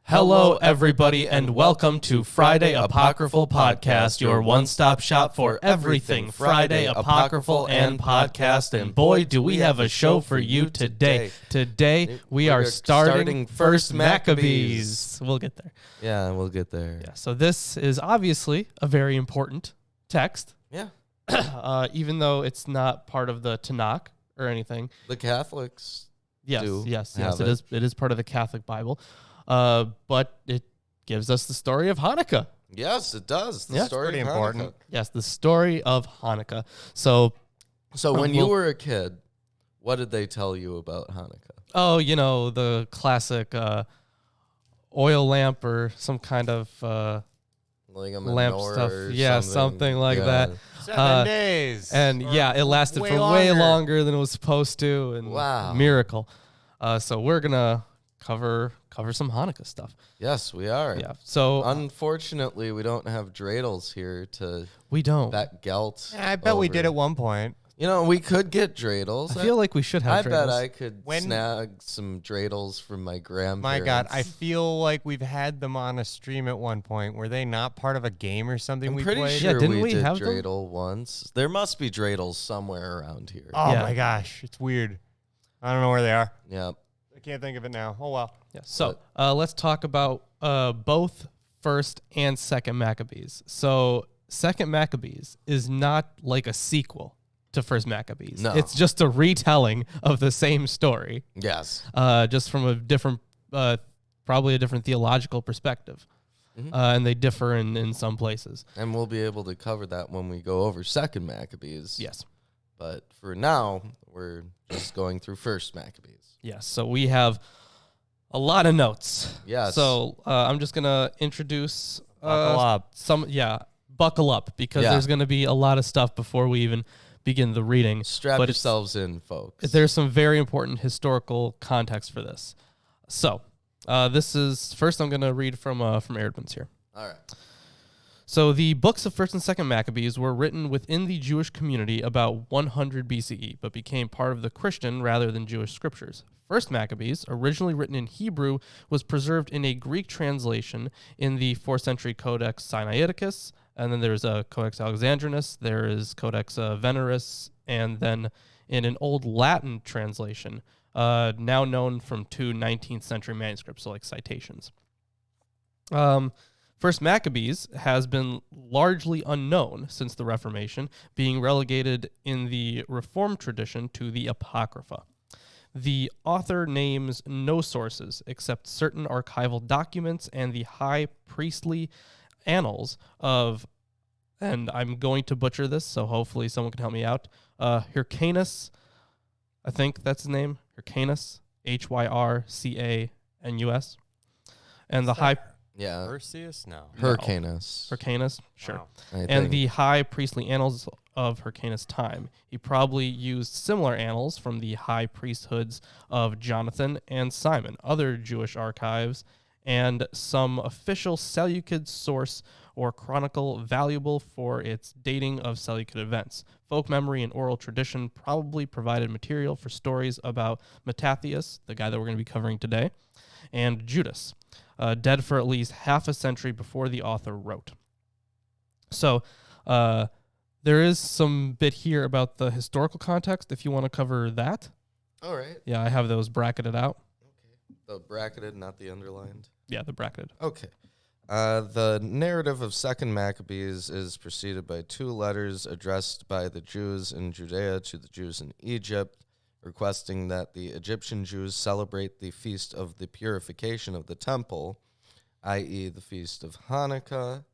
Hello, everybody, and welcome to Friday Apocryphal Podcast, your one-stop shop for everything Friday Apocryphal and podcast. And boy, do we have a show for you today. Today, we are starting First Maccabees. We'll get there. Yeah, we'll get there. Yeah. So this is obviously a very important text. Yeah. Even though it's not part of the Tanakh or anything. The Catholics do. Yes. It is part of the Catholic Bible. But it gives us the story of Hanukkah. Yes, it does. The story of important. Hanukkah. Yes, the story of Hanukkah. So when you were a kid, what did they tell you about Hanukkah? Oh, you know, the classic oil lamp or some kind of Like a lamp menorah stuff. or Yeah, something like that. 7 days. And yeah, it lasted for way longer than it was supposed to. And wow. Miracle. So we're going to cover some Hanukkah stuff. Yes, we are. Yeah. So unfortunately, we don't have dreidels here to that gelt. Yeah, I bet we did at one point. You know, we could get dreidels. I feel like we should have dreidels. I bet I could snag some dreidels from my grandparents. My God, I feel like we've had them on a stream at one point. Were they not part of a game or something I'm we pretty played? sure didn't we did have dreidel once. There must be dreidels somewhere around here. Oh my gosh, it's weird. I don't know where they are. Yeah. I can't think of it now. Oh, well. Yeah. So let's talk about both First and Second Maccabees. So Second Maccabees is not like a sequel to First Maccabees. No. It's just a retelling of the same story. Yes. Just from a different, probably a different theological perspective. Mm-hmm. And they differ in some places. And we'll be able to cover that when we go over Second Maccabees. Yes. But for now, we're just going through First Maccabees. Yes. So we have a lot of notes. Yes. So I'm just going to introduce Buckle up. Buckle up, because there's going to be a lot of stuff before we even begin the reading. Strap yourselves in, folks. There's some very important historical context for this. So this is, first I'm going to read from Erdman's here. All right. So the books of 1st and 2nd Maccabees were written within the Jewish community about 100 BCE, but became part of the Christian rather than Jewish scriptures. 1st Maccabees, originally written in Hebrew, was preserved in a Greek translation in the 4th century Codex Sinaiticus, and then there's a Codex Alexandrinus, there is Codex Veneris, and then in an Old Latin translation, now known from two 19th century manuscripts, so like citations. First Maccabees has been largely unknown since the Reformation, being relegated in the Reformed tradition to the Apocrypha. The author names no sources except certain archival documents and the high priestly annals of, and I'm going to butcher this, so hopefully someone can help me out, Hyrcanus, I think that's his name, Hyrcanus, Hyrcanus, and the high... Yeah. Perseus? No. Hyrcanus. Hyrcanus, sure. Wow. And the high priestly annals of Hyrcanus' time. He probably used similar annals from the high priesthoods of Jonathan and Simon, other Jewish archives, and some official Seleucid source or chronicle valuable for its dating of Seleucid events. Folk memory and oral tradition probably provided material for stories about Mattathias, the guy that we're going to be covering today, and Judas, dead for at least half a century before the author wrote. So there is some bit here about the historical context, if you want to cover that. All right. Yeah, I have those bracketed out. Okay. The bracketed, not the underlined. Yeah, the bracketed. Okay. The narrative of Second Maccabees is preceded by 2 letters addressed by the Jews in Judea to the Jews in Egypt, requesting that the Egyptian Jews celebrate the feast of the purification of the temple, i.e. the feast of Hanukkah.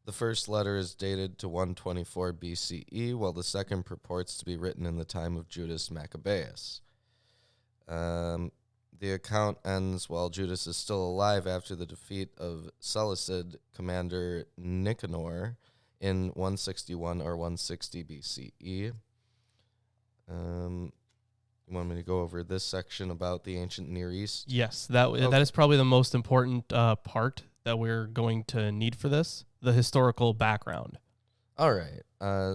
The first letter is dated to 124 BCE, while the second purports to be written in the time of Judas Maccabeus. The account ends while Judas is still alive after the defeat of Seleucid commander Nicanor in 161 or 160 BCE. You want me to go over this section about the ancient Near East? Yes, that is probably the most important part that we're going to need for this, the historical background. All right.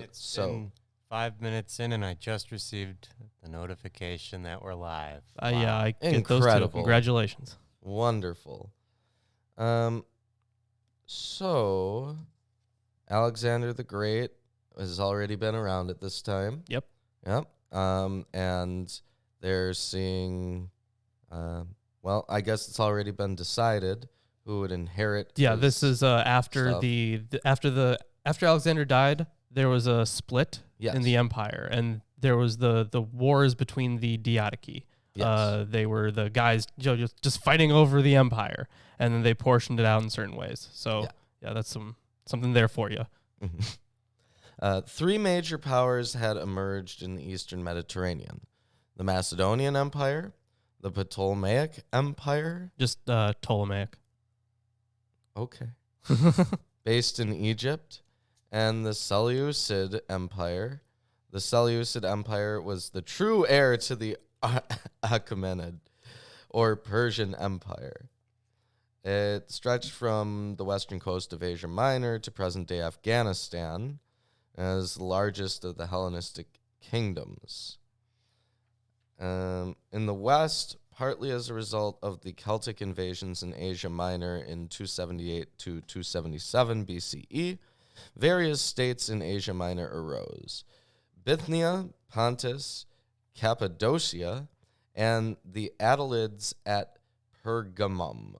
It's been 5 minutes in, and I just received the notification that we're live. Yeah, I get Incredible. those too. Congratulations. Wonderful. So Alexander the Great has already been around at this time. Yep. And they're seeing, well, I guess it's already been decided who would inherit. Yeah, his this is after stuff. after Alexander died, there was a split Yes. in the empire, and there was the wars between the Diadochi. Yes. They were the guys just fighting over the empire, and then they portioned it out in certain ways. So yeah that's something there for you. Three major powers had emerged in the Eastern Mediterranean: the Macedonian Empire, the Ptolemaic Empire, Just Ptolemaic. okay, based in Egypt, and the Seleucid Empire. The Seleucid Empire was the true heir to the Achaemenid, or Persian Empire. It stretched from the western coast of Asia Minor to present-day Afghanistan, as the largest of the Hellenistic kingdoms. In the west, partly as a result of the Celtic invasions in Asia Minor in 278 to 277 BCE, various states in Asia Minor arose: Bithynia, Pontus, Cappadocia, and the Attalids at Pergamum.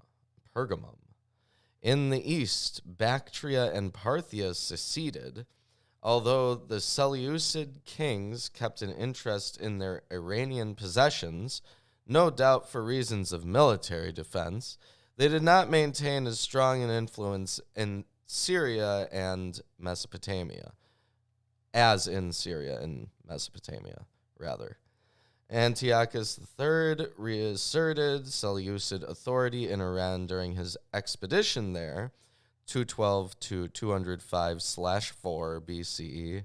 In the east, Bactria and Parthia seceded, although the Seleucid kings kept an interest in their Iranian possessions, no doubt for reasons of military defense. They did not maintain as strong an influence in Syria and Mesopotamia, as in Syria and Mesopotamia, rather. Antiochus III reasserted Seleucid authority in Iran during his expedition there, 212 to 205/4 BCE,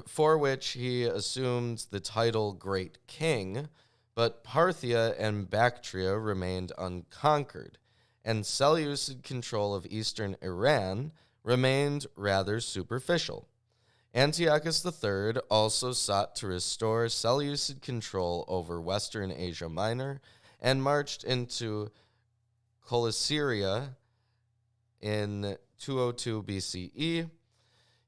for which he assumed the title Great King, but Parthia and Bactria remained unconquered, and Seleucid control of eastern Iran remained rather superficial. Antiochus III also sought to restore Seleucid control over western Asia Minor and marched into Coelesyria in 202 BCE.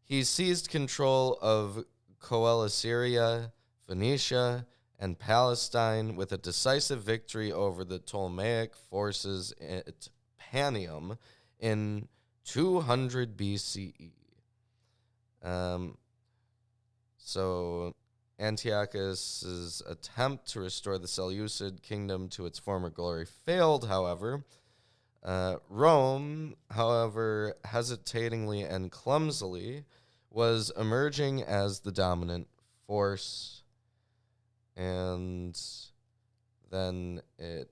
He seized control of Coelesyria, Phoenicia, and Palestine with a decisive victory over the Ptolemaic forces at Panium in 200 BCE. So Antiochus's attempt to restore the Seleucid kingdom to its former glory failed, however. Rome, however, hesitatingly and clumsily, was emerging as the dominant force, and then it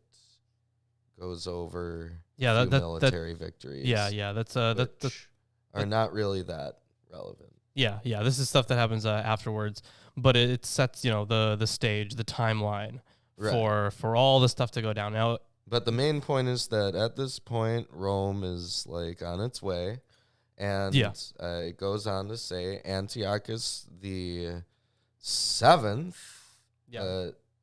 goes over military victories. That's which are not really that relevant. Yeah. This is stuff that happens afterwards, but it sets the stage, the timeline for all the stuff to go down. Now, but the main point is that at this point, Rome is like on its way, and it goes on to say Antiochus the Seventh,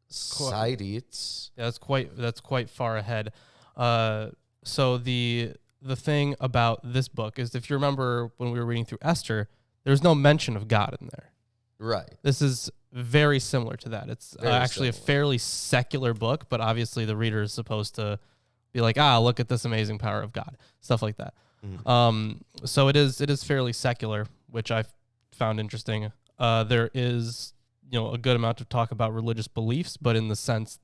Sidetes. Yeah, that's quite far ahead. So the thing about this book is, if you remember when we were reading through Esther, there's no mention of God in there. Right. This is very similar to that. It's actually a fairly secular book, but obviously the reader is supposed to be like, look at this amazing power of God, stuff like that. Mm-hmm. So it is fairly secular, which I found interesting. There is a good amount of talk about religious beliefs, but in the sense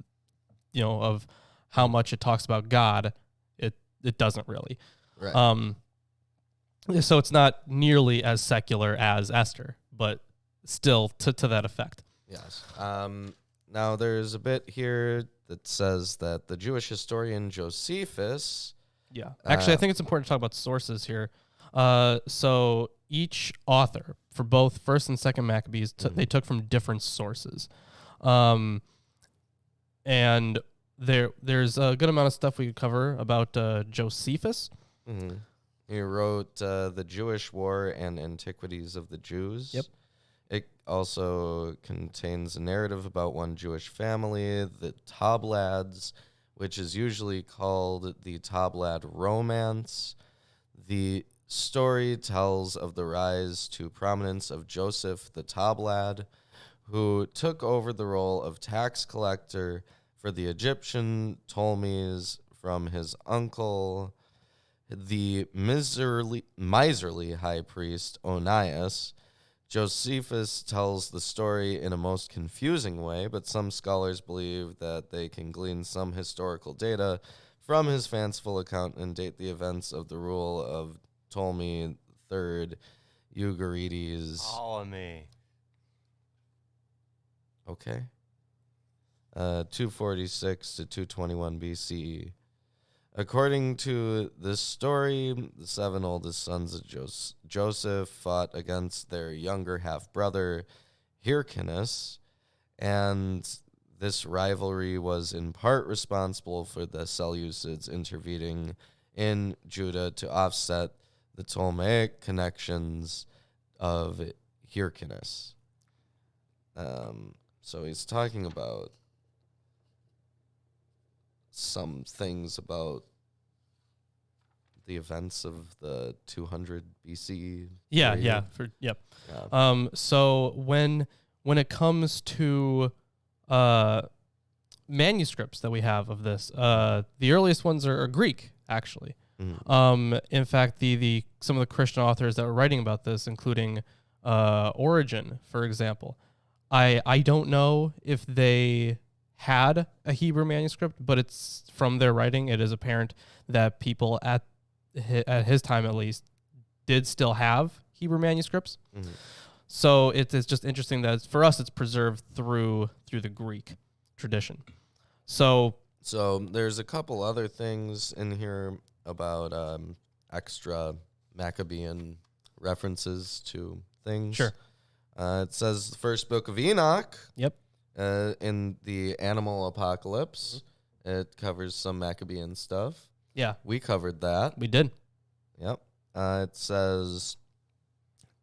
of how much it talks about God, it doesn't really. Right. So it's not nearly as secular as Esther, but still to that effect. Yes. Now there's a bit here that says that the Jewish historian Josephus. Yeah. Actually, I think it's important to talk about sources here. So each author for both First and Second Maccabees, they took from different sources, and there's a good amount of stuff we could cover about Josephus. Mm-hmm. He wrote The Jewish War and Antiquities of the Jews. Yep. It also contains a narrative about one Jewish family, the Tablads, which is usually called the Tablad Romance. The story tells of the rise to prominence of Joseph the Tablad, who took over the role of tax collector for the Egyptian Ptolemies from his uncle, the miserly high priest Onias. Josephus tells the story in a most confusing way, but some scholars believe that they can glean some historical data from his fanciful account and date the events of the rule of Ptolemy III Euagrides. Ptolemy. Okay. 246 to 221 BCE. According to this story, the 7 oldest sons of Joseph fought against their younger half-brother, Hyrcanus, and this rivalry was in part responsible for the Seleucids intervening in Judah to offset the Ptolemaic connections of Hyrcanus. So he's talking about some things about the events of the 200 BC. Yeah. Yeah. So when it comes to manuscripts that we have of this, the earliest ones are Greek, actually. Mhm. In fact, the some of the Christian authors that were writing about this, including Origen, for example, I don't know if they had a Hebrew manuscript, but it's from their writing. It is apparent that people at his time, at least, did still have Hebrew manuscripts. Mhm. So it's just interesting that for us it's preserved through the Greek tradition. So there's a couple other things in here about extra Maccabean references to things. Sure. It says the first book of Enoch. Yep. In the animal apocalypse, it covers some Maccabean stuff. Yeah, We covered that. we did. Yep. It says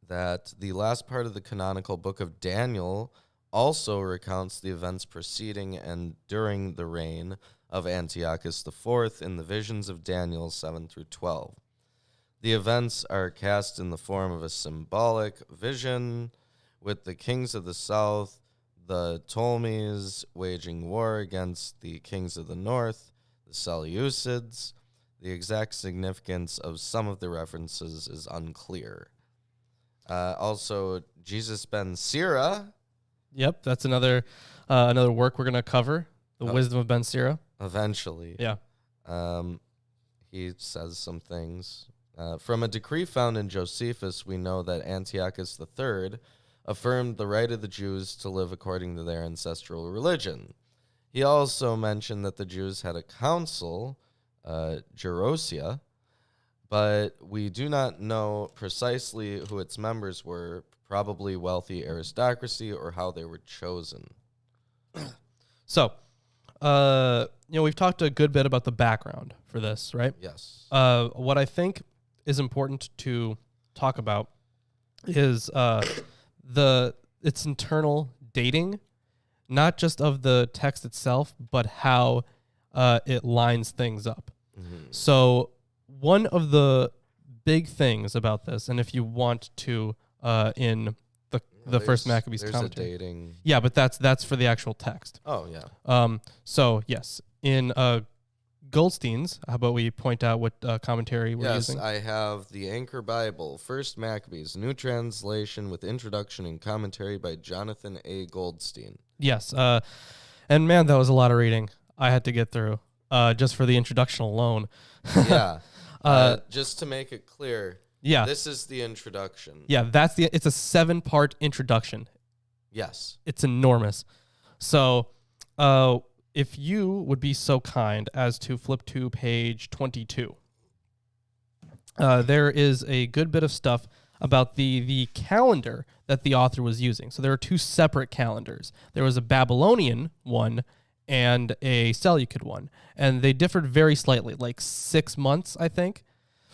that the last part of the canonical book of Daniel also recounts the events preceding and during the reign of Antiochus IV in the visions of Daniel 7 through 12. The events are cast in the form of a symbolic vision, with the kings of the south, the Ptolemies, waging war against the kings of the north, the Seleucids. The exact significance of some of the references is unclear. Also, Jesus ben Sira. Yep, that's another work we're gonna cover. The Wisdom of Ben Sira. Eventually. Yeah. He says some things. From a decree found in Josephus, we know that Antiochus III affirmed the right of the Jews to live according to their ancestral religion. He also mentioned that the Jews had a council, Gerousia, but we do not know precisely who its members were, probably wealthy aristocracy, or how they were chosen. So, we've talked a good bit about the background for this, right? Yes. What I think is important to talk about is its internal dating, not just of the text itself, but how it lines things up. Mm-hmm. So one of the big things about this, and if you want to, in the first Maccabees there's commentary, a dating. yeah, but that's for the actual text. Oh yeah. So yes, in Goldstein's, how about we point out what commentary we're Yes, using? I have the Anchor Bible, First Maccabees, new translation with introduction and commentary by Jonathan A. Goldstein. Yes, and man, that was a lot of reading I had to get through just for the introduction alone. Yeah. Just to make it clear, Yeah, this is the introduction. yeah, it's a 7-part introduction. Yes. It's enormous. So, if you would be so kind as to flip to page 22, there is a good bit of stuff about the calendar that the author was using. So there are 2 separate calendars. There was a Babylonian one and a Seleucid one, and they differed very slightly, like 6 months, I think.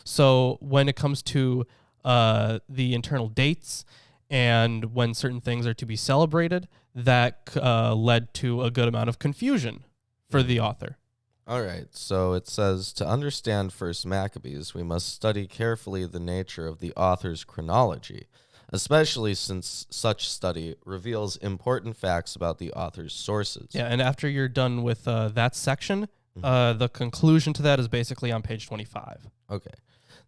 So when it comes to the internal dates and when certain things are to be celebrated, that led to a good amount of confusion for the author. All right, so it says, to understand First Maccabees, we must study carefully the nature of the author's chronology, especially since such study reveals important facts about the author's sources. Yeah, and after you're done with that section, the conclusion to that is basically on page 25. Okay.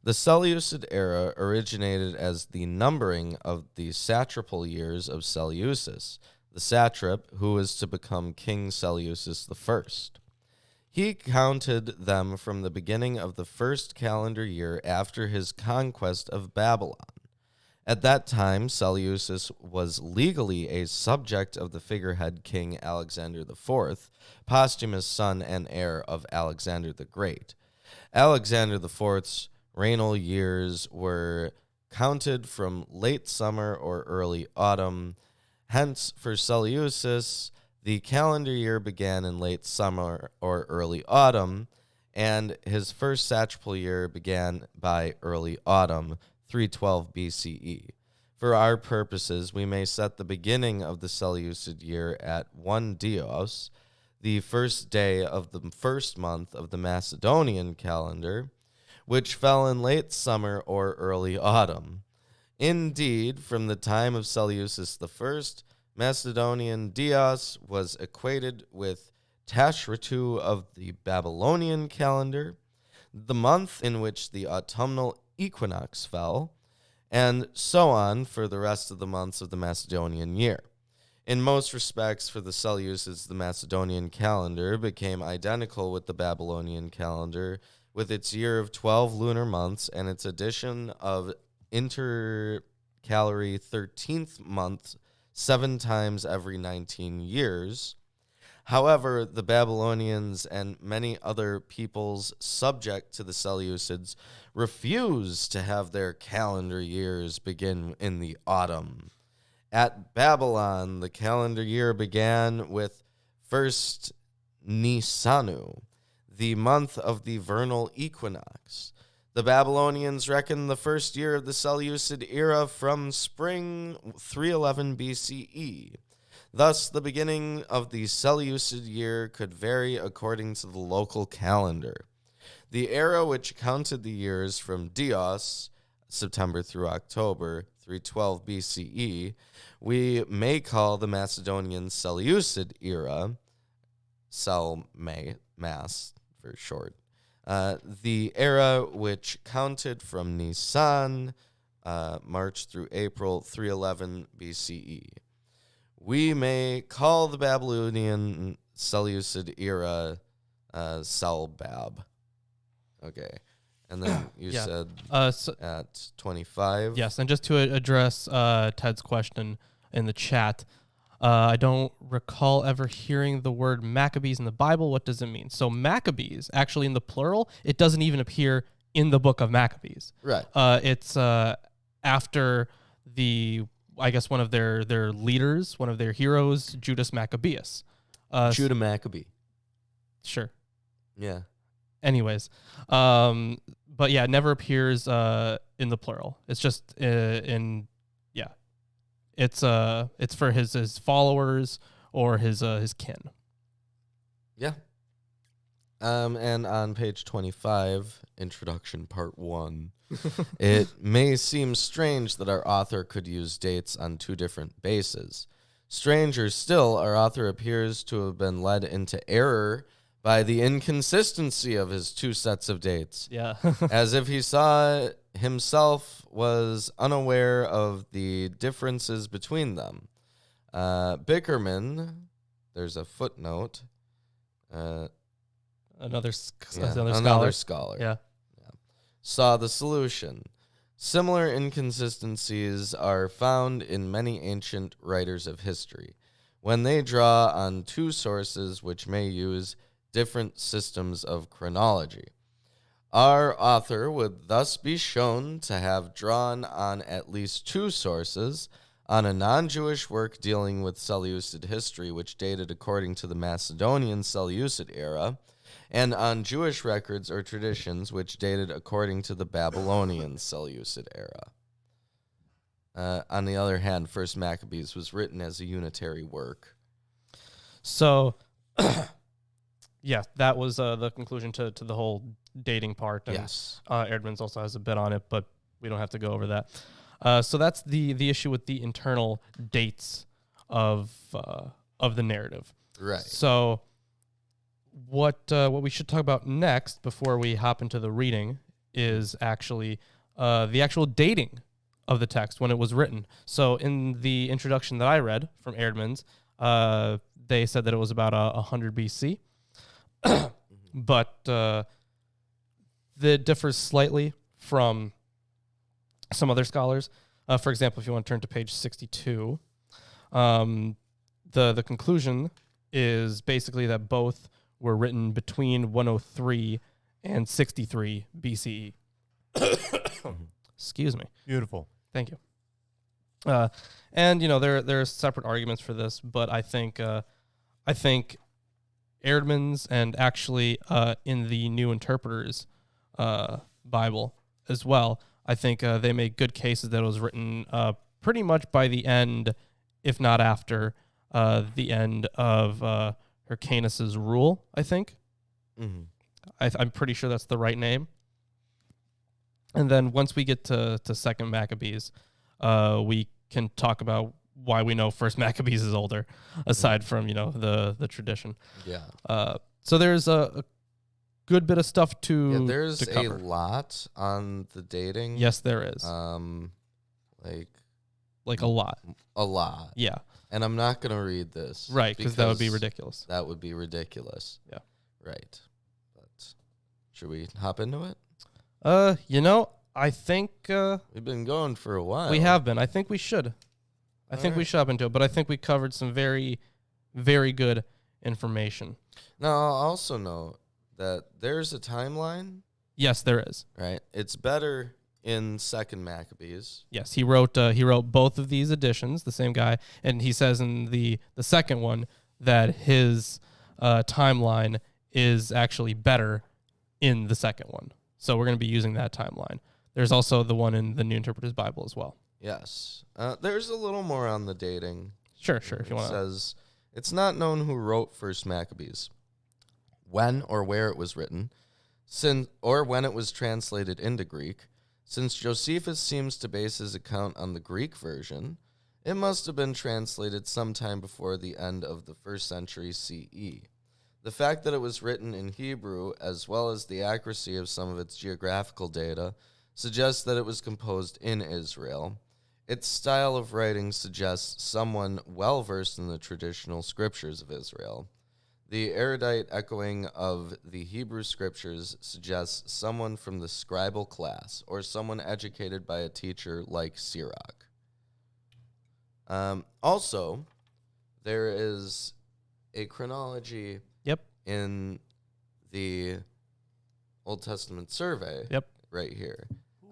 The Seleucid era originated as the numbering of the satrapal years of Seleucus, the satrap who was to become King Seleucus I. He counted them from the beginning of the first calendar year after his conquest of Babylon. At that time, Seleucus was legally a subject of the figurehead king Alexander IV, posthumous son and heir of Alexander the Great. Alexander IV's regnal years were counted from late summer or early autumn. Hence, for Seleucus, the calendar year began in late summer or early autumn, and his first satrapal year began by early autumn, 312 BCE. For our purposes, we may set the beginning of the Seleucid year at 1 Dios, the first day of the first month of the Macedonian calendar, which fell in late summer or early autumn. Indeed, from the time of Seleucus I, Macedonian Dios was equated with Tashratu of the Babylonian calendar, the month in which the autumnal equinox fell, and so on for the rest of the months of the Macedonian year. In most respects, for the Seleucids, the Macedonian calendar became identical with the Babylonian calendar, with its year of 12 lunar months and its addition of intercalary 13th month 7 times every 19 years. However, the Babylonians and many other peoples subject to the Seleucids refused to have their calendar years begin in the autumn. At Babylon, the calendar year began with first Nisanu, the month of the vernal equinox. The Babylonians reckoned the first year of the Seleucid era from spring 311 BCE. Thus, the beginning of the Seleucid year could vary according to the local calendar. The era which counted the years from Dios, September through October, 312 BCE, we may call the Macedonian Seleucid era, Mas for short. The era which counted from Nisan, March through April, 311 BCE. We may call the Babylonian Seleucid era Selbab. Okay. And then you said at 25. Yes, and just to address Ted's question in the chat, I don't recall ever hearing the word Maccabees in the Bible. What does it mean? So Maccabees, actually in the plural, it doesn't even appear in the book of Maccabees. Right. It's after I guess one of their leaders, one of their heroes, Judas Maccabeus. Judah Maccabee. Sure. Yeah. Anyways, but yeah, it never appears in the plural. It's just it's for his followers or his kin. Yeah. And on page 25, introduction part 1, it may seem strange that our author could use dates on 2 different bases. Stranger still, our author appears to have been led into error by the inconsistency of his 2 sets of dates. Yeah. As if he saw himself was unaware of the differences between them. Bickerman, there's a footnote. Another scholar. Yeah. Saw the solution. Similar inconsistencies are found in many ancient writers of history when they draw on 2 sources which may use different systems of chronology. Our author would thus be shown to have drawn on at least 2 sources, on a non-Jewish work dealing with Seleucid history which dated according to the Macedonian Seleucid era, and on Jewish records or traditions which dated according to the Babylonian Seleucid era. On the other hand, First Maccabees was written as a unitary work. So Yeah, that was the conclusion to the whole dating part. And, Yes. Erdman's also has a bit on it, but we don't have to go over that. So that's the issue with the internal dates of the narrative. Right. So what we should talk about next before we hop into the reading is actually the actual dating of the text when it was written. So in the introduction that I read from Erdman's, they said that it was about 100 BC. But that differs slightly from some other scholars. For example, if you want to turn to page 62, the conclusion is basically that both were written between 103 and 63 BCE. Excuse me. Beautiful. Thank you. And there are separate arguments for this, but I think Erdman's and actually in the New Interpreter's Bible as well, I think they make good cases that it was written pretty much by the end, if not after the end of Hyrcanus's rule, I think. Mm-hmm. I'm pretty sure that's the right name. And then once we get to Second Maccabees, we can talk about why we know First Maccabees is older, aside from the tradition. Yeah. So there's a good bit of stuff to there's to a cover. lot on the dating. Yes, there is. Like a lot. A lot. Yeah. And I'm not going to read this. Right, because that would be ridiculous. That would be ridiculous. Yeah. Right. But should we hop into it? I think We've been going for a while. we have been. I think we should. I think we should hop into it, but I think we covered some very, very good information. Now, I'll also note that there's a timeline, Yes, there is. right? It's better in Second Maccabees. Yes, he wrote both of these editions, the same guy, and he says in the second one that his timeline is actually better in the second one. So we're going to be using that timeline. There's also the one in the New Interpreter's Bible as well. Yes. There's a little more on the dating. Sure, if you It want to. says, it's not known who wrote First Maccabees, when or where it was written, or when it was translated into Greek. Since Josephus seems to base his account on the Greek version, it must have been translated sometime before the end of the 1st century CE. The fact that it was written in Hebrew, as well as the accuracy of some of its geographical data, suggests that it was composed in Israel. Its style of writing suggests someone well-versed in the traditional scriptures of Israel. The erudite echoing of the Hebrew scriptures suggests someone from the scribal class, or someone educated by a teacher like Sirach. Also, there is a chronology in the Old Testament survey right here.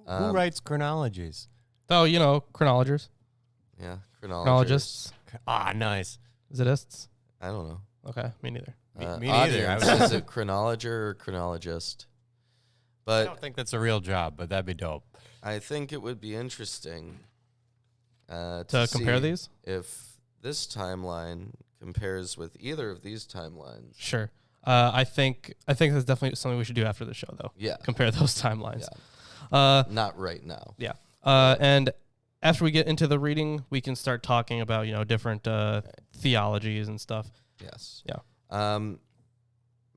Who writes chronologies? Oh, chronologers. Yeah, Chronologists. Ah, nice. Zitists. I don't know. Okay, me neither. Me neither. Audience, is it chronologer or chronologist? I But don't think that's a real job, but that'd be dope. I think it would be interesting To compare see these? if this timeline compares with either of these timelines. Sure. I think that's definitely something we should do after the show, though. Yeah. Compare those timelines. Yeah. Not right now. Yeah. And after we get into the reading, we can start talking about, different theologies and stuff. Yes. Yeah.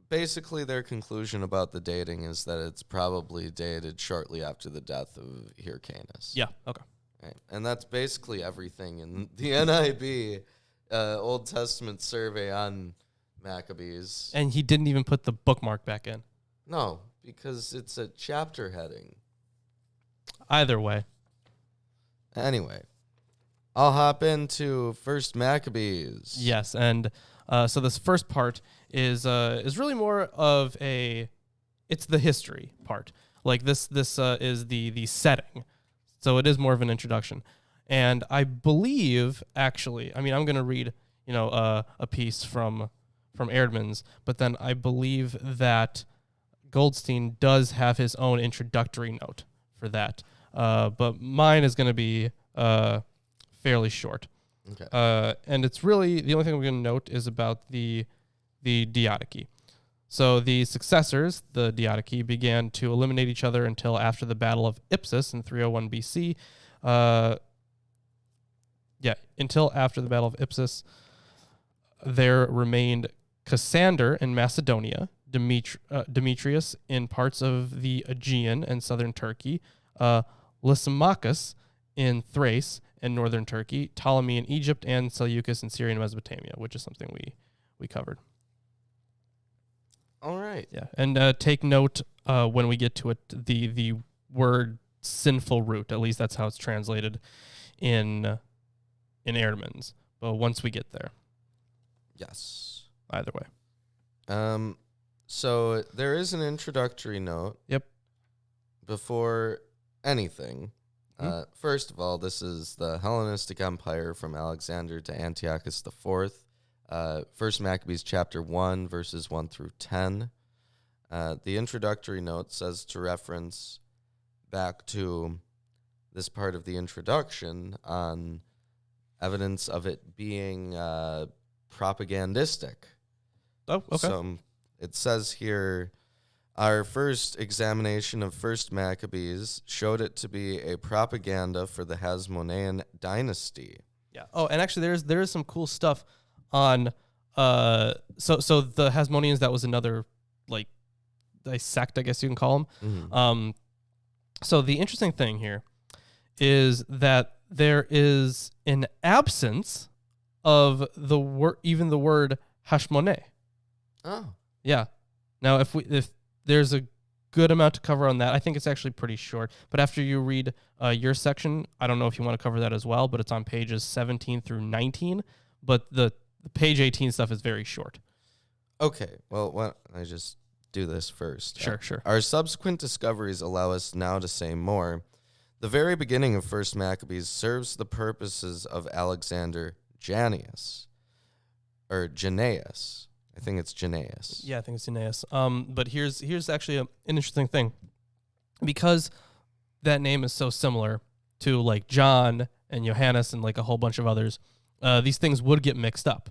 Basically, their conclusion about the dating is that it's probably dated shortly after the death of Hyrcanus. Yeah. Okay. Right. And that's basically everything in the NIB Old Testament survey on Maccabees. And he didn't even put the bookmark back in. No, because it's a chapter heading. Either way. Anyway, I'll hop into First Maccabees. Yes. And so this first part is really more of it's the history part. Like this is the setting. So it is more of an introduction. And I believe, actually, I'm going to read, a piece from Erdman's, but then I believe that Goldstein does have his own introductory note for that. But mine is going to be fairly short. Okay. And it's really, the only thing I'm going to note is about the Diadochi. So the successors, the Diadochi, began to eliminate each other until after the Battle of Ipsus in 301 BC. Until after the Battle of Ipsus, there remained Cassander in Macedonia, Demetrius in parts of the Aegean and southern Turkey, Lysimachus in Thrace and northern Turkey, Ptolemy in Egypt, and Seleucus in Syria and Mesopotamia, which is something we covered. All right. Yeah, and take note when we get to it, the word sinful root. At least that's how it's translated in Ehrman's. But once we get there, Yes. either way. So there is an introductory note. Yep. Before anything, first of all, this is the Hellenistic Empire from Alexander to Antiochus IV. First Maccabees chapter 1, verses 1 through 10. The introductory note says to reference back to this part of the introduction on evidence of it being propagandistic. Oh, okay. So it says here, our first examination of First Maccabees showed it to be a propaganda for the Hasmonean dynasty. Yeah. Oh, and actually, there is some cool stuff on. So the Hasmoneans, that was another like a sect, I guess you can call them. Mm-hmm. So the interesting thing here is that there is an absence of the word, even the word Hashmoneh. Oh. Yeah. Now, if there's a good amount to cover on that, I think it's actually pretty short. But after you read your section, I don't know if you want to cover that as well, but it's on pages 17 through 19. But the page 18 stuff is very short. Okay. Well, why don't I just do this first? Sure. Our subsequent discoveries allow us now to say more. The very beginning of First Maccabees serves the purposes of Alexander Jannaeus, or Jannaeus. I think it's Jannaeus. Yeah, I think it's Aeneas. But here's actually an interesting thing. Because that name is so similar to like John and Johannes and like a whole bunch of others, these things would get mixed up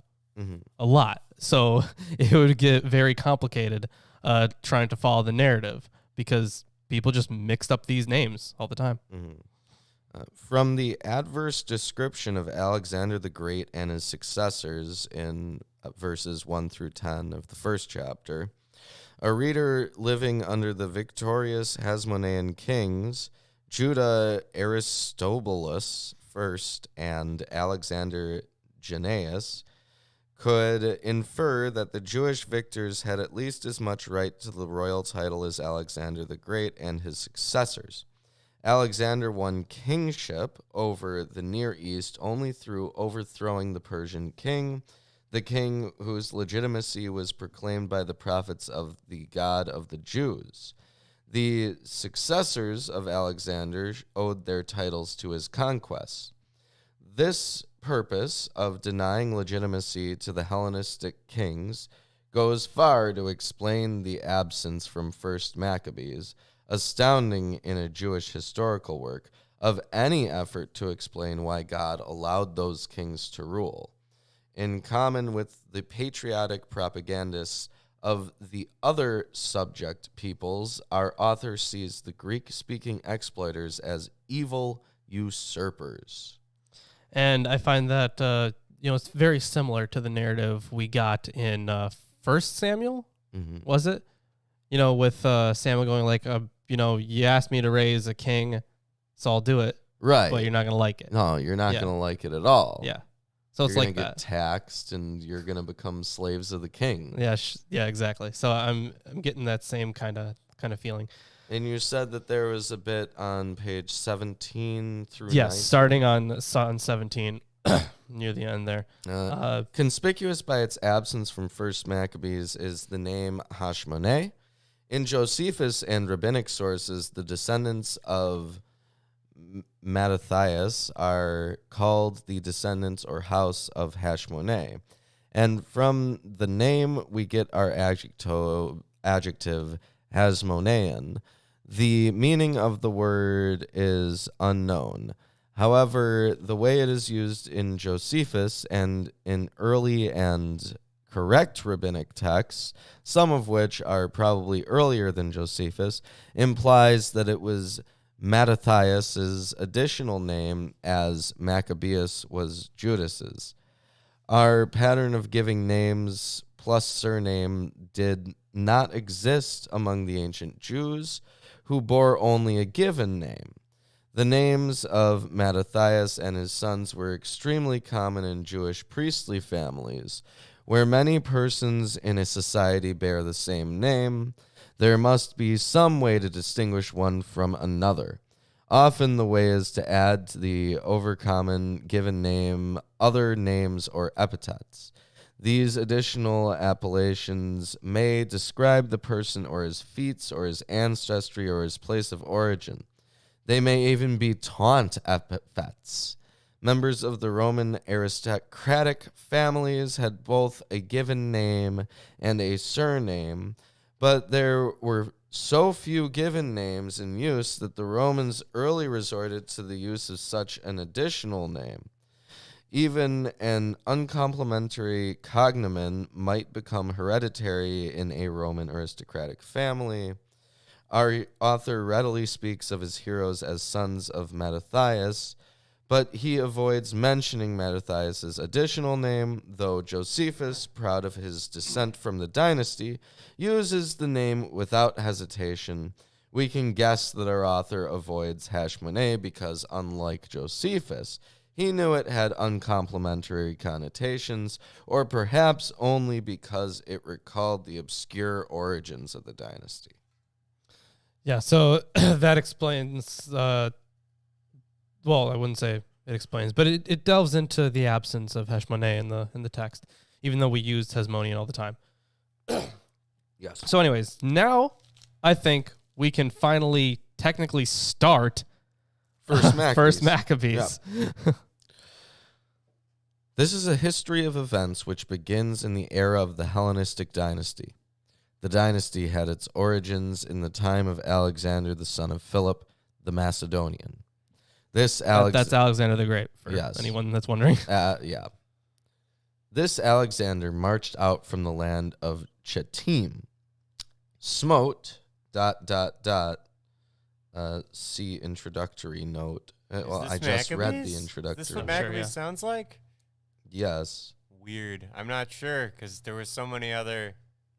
a lot. So it would get very complicated trying to follow the narrative because people just mixed up these names all the time. From the adverse description of Alexander the Great and his successors in verses 1 through 10 of the first chapter, a reader living under the victorious Hasmonean kings, Judah Aristobulus first and Alexander Jannaeus, could infer that the Jewish victors had at least as much right to the royal title as Alexander the Great and his successors. Alexander won kingship over the Near East only through overthrowing the Persian king, the king whose legitimacy was proclaimed by the prophets of the God of the Jews. The successors of Alexander owed their titles to his conquests. This purpose of denying legitimacy to the Hellenistic kings goes far to explain the absence from First Maccabees, astounding in a Jewish historical work, of any effort to explain why God allowed those kings to rule. In common with the patriotic propagandists of the other subject peoples, our author sees the Greek-speaking exploiters as evil usurpers. And I find that it's very similar to the narrative we got in First Samuel. Was it? With Samuel going like, you asked me to raise a king, so I'll do it. Right. But you're not going to like it. No, you're not going to like it at all. Yeah. So it's you're like gonna that. Get taxed, and you're going to become slaves of the king. Yeah, yeah, exactly. So I'm getting that same kind of feeling. And you said that there was a bit on page 17 through 19? Yes, starting on 17, near the end there. Conspicuous by its absence from First Maccabees is the name Hashmoneh. In Josephus and rabbinic sources, the descendants of Mattathias are called the descendants or house of Hasmonean. And from the name, we get our adjective Hasmonean. The meaning of the word is unknown. However, the way it is used in Josephus and in early and correct rabbinic texts, some of which are probably earlier than Josephus, implies that it was Mattathias' additional name as Maccabeus was Judas's. Our pattern of giving names plus surname did not exist among the ancient Jews, who bore only a given name. The names of Mattathias and his sons were extremely common in Jewish priestly families. Where many persons in a society bear the same name, there must be some way to distinguish one from another. Often the way is to add to the overcommon given name other names or epithets. These additional appellations may describe the person or his feats or his ancestry or his place of origin. They may even be taunt epithets. Members of the Roman aristocratic families had both a given name and a surname, but there were so few given names in use that the Romans early resorted to the use of such an additional name. Even an uncomplimentary cognomen might become hereditary in a Roman aristocratic family. Our author readily speaks of his heroes as sons of Mattathias, but he avoids mentioning Mattathias' additional name, though Josephus, proud of his descent from the dynasty, uses the name without hesitation. We can guess that our author avoids Hasmoneans because, unlike Josephus, he knew it had uncomplimentary connotations, or perhaps only because it recalled the obscure origins of the dynasty. Yeah, so that explains, well, I wouldn't say it explains, but it delves into the absence of Hasmoneans in the text, even though we used Hasmonean all the time. Yes. So anyways, now I think we can finally technically start First Maccabees. Yep. This is a history of events which begins in the era of the Hellenistic dynasty. The dynasty had its origins in the time of Alexander, the son of Philip, the Macedonian. That's Alexander the Great, for anyone that's wondering. Yeah. This Alexander marched out from the land of Chittim, smote, ... see introductory note. Well, I just read the introductory. Is this what Maccabees sounds like? Yes. Weird. I'm not sure, because there were so many other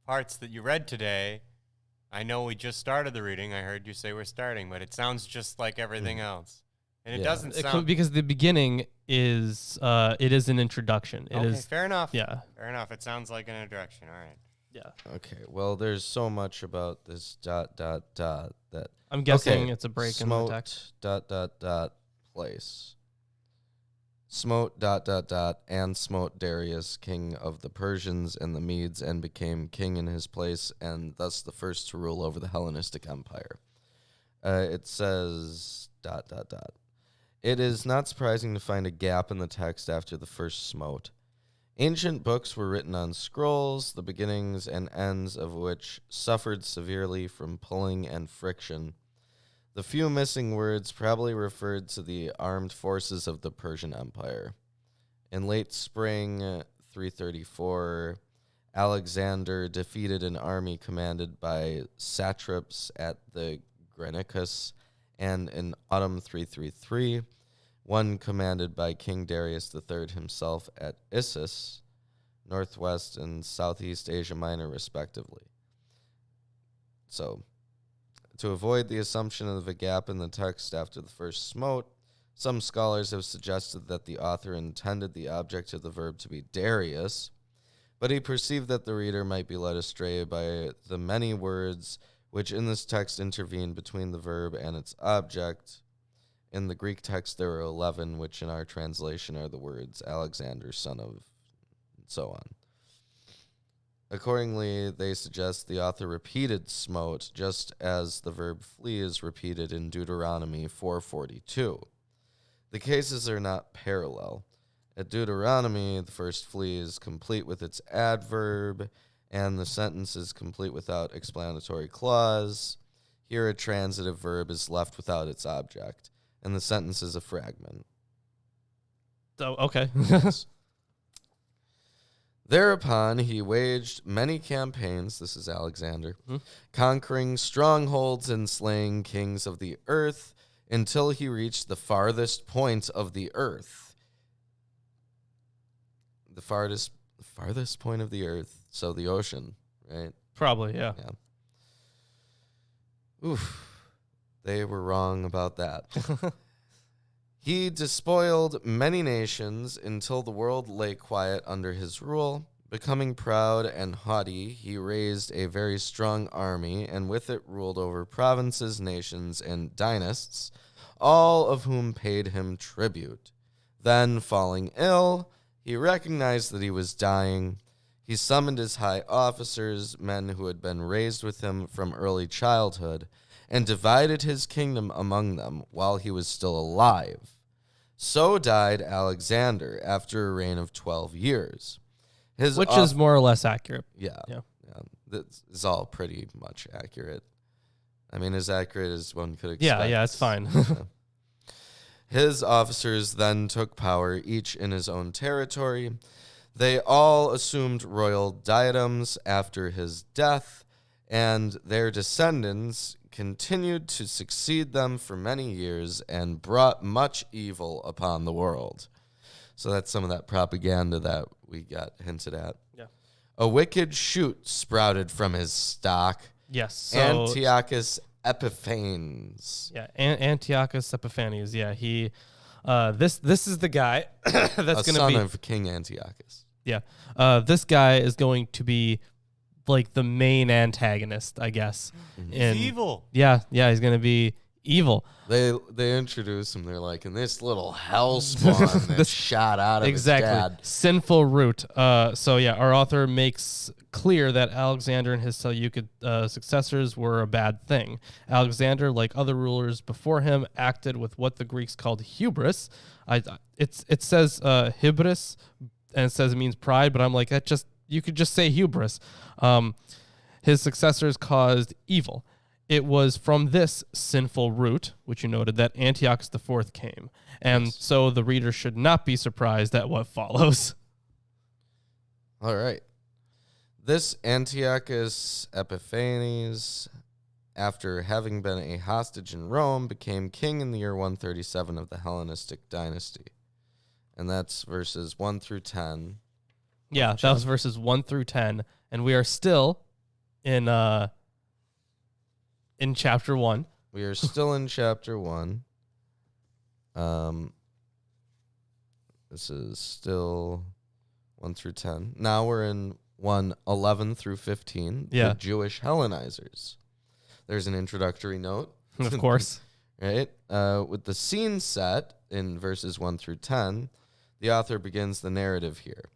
parts that you read today. I know we just started the reading. I heard you say we're starting, but it sounds just like everything else. And it doesn't sound... because the beginning is, it is an introduction. It is fair enough. Yeah. Fair enough. It sounds like an introduction. All right. Yeah. Okay, well, there's so much about this ... that... I'm guessing it's a break in the text. Place. Smote ... and smote Darius, king of the Persians and the Medes, and became king in his place, and thus the first to rule over the Hellenistic Empire. It says ... It is not surprising to find a gap in the text after the first smote. Ancient books were written on scrolls, the beginnings and ends of which suffered severely from pulling and friction. The few missing words probably referred to the armed forces of the Persian Empire. In late spring 334, Alexander defeated an army commanded by satraps at the Granicus, and in autumn 333, one commanded by King Darius III himself at Issus, northwest and southeast Asia Minor, respectively. So, to avoid the assumption of a gap in the text after the first smote, some scholars have suggested that the author intended the object of the verb to be Darius, but he perceived that the reader might be led astray by the many words which in this text intervene between the verb and its object. In the Greek text, there are 11, which in our translation are the words Alexander, son of, and so on. Accordingly, they suggest the author repeated smote, just as the verb flee is repeated in Deuteronomy 4:42. The cases are not parallel. At Deuteronomy, the first flee is complete with its adverb, and the sentence is complete without explanatory clause. Here, a transitive verb is left without its object, and the sentence is a fragment. So, okay. Thereupon he waged many campaigns, this is Alexander, conquering strongholds and slaying kings of the earth until he reached the farthest point of the earth. The farthest point of the earth, so the ocean, right? Probably, yeah. Oof. They were wrong about that. He despoiled many nations until the world lay quiet under his rule. Becoming proud and haughty, he raised a very strong army, and with it ruled over provinces, nations, and dynasts, all of whom paid him tribute. Then, falling ill, he recognized that he was dying. He summoned his high officers, men who had been raised with him from early childhood, and divided his kingdom among them while he was still alive. So died Alexander after a reign of 12 years. Which is more or less accurate. Yeah. This is all pretty much accurate. I mean, as accurate as one could expect. Yeah, it's fine. His officers then took power, each in his own territory. They all assumed royal diadems after his death, and their descendants continued to succeed them for many years and brought much evil upon the world. So that's some of that propaganda that we got hinted at. Yeah. A wicked shoot sprouted from his stock. Yes. So, Antiochus Epiphanes. Yeah, Antiochus Epiphanes. Yeah, he. This is the guy that's going to be son of King Antiochus. Yeah, this guy is going to be like the main antagonist, I guess. He's evil. Yeah, he's going to be evil. They introduce him. They're like, in this little hellspawn that shot out of his dad. Sinful root. So yeah, our author makes clear that Alexander and his Seleucid successors were a bad thing. Alexander, like other rulers before him, acted with what the Greeks called hubris. It says hybris, and it says it means pride, but I'm like, you could just say hubris. His successors caused evil. It was from this sinful root, which you noted, that Antiochus IV came. And so the reader should not be surprised at what follows. All right. This Antiochus Epiphanes, after having been a hostage in Rome, became king in the year 137 of the Hellenistic dynasty. And that's verses 1 through 10. Yeah, that was verses 1 through 10. And we are still in chapter 1. We are still in chapter 1. This is still 1 through 10. Now we're in 1:11 through 15. Yeah. The Jewish Hellenizers. There's an introductory note. Of course. Right? With the scene set in verses 1 through 10, the author begins the narrative here.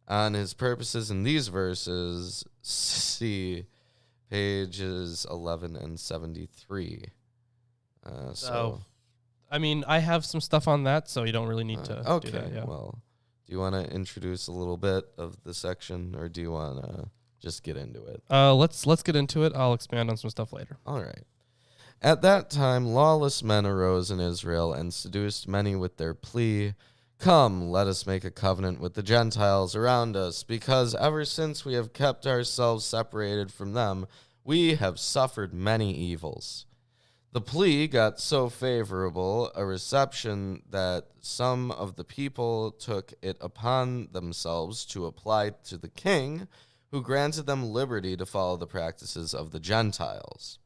On his purposes in these verses, see pages 11 and 73. I mean, I have some stuff on that, so you don't really need to do that. Yeah. Well, do you want to introduce a little bit of the section, or do you want to just get into it? Let's get into it. I'll expand on some stuff later. All right. At that time, lawless men arose in Israel and seduced many with their plea, "Come, let us make a covenant with the Gentiles around us, because ever since we have kept ourselves separated from them, we have suffered many evils." The plea got so favorable a reception that some of the people took it upon themselves to apply to the king, who granted them liberty to follow the practices of the Gentiles.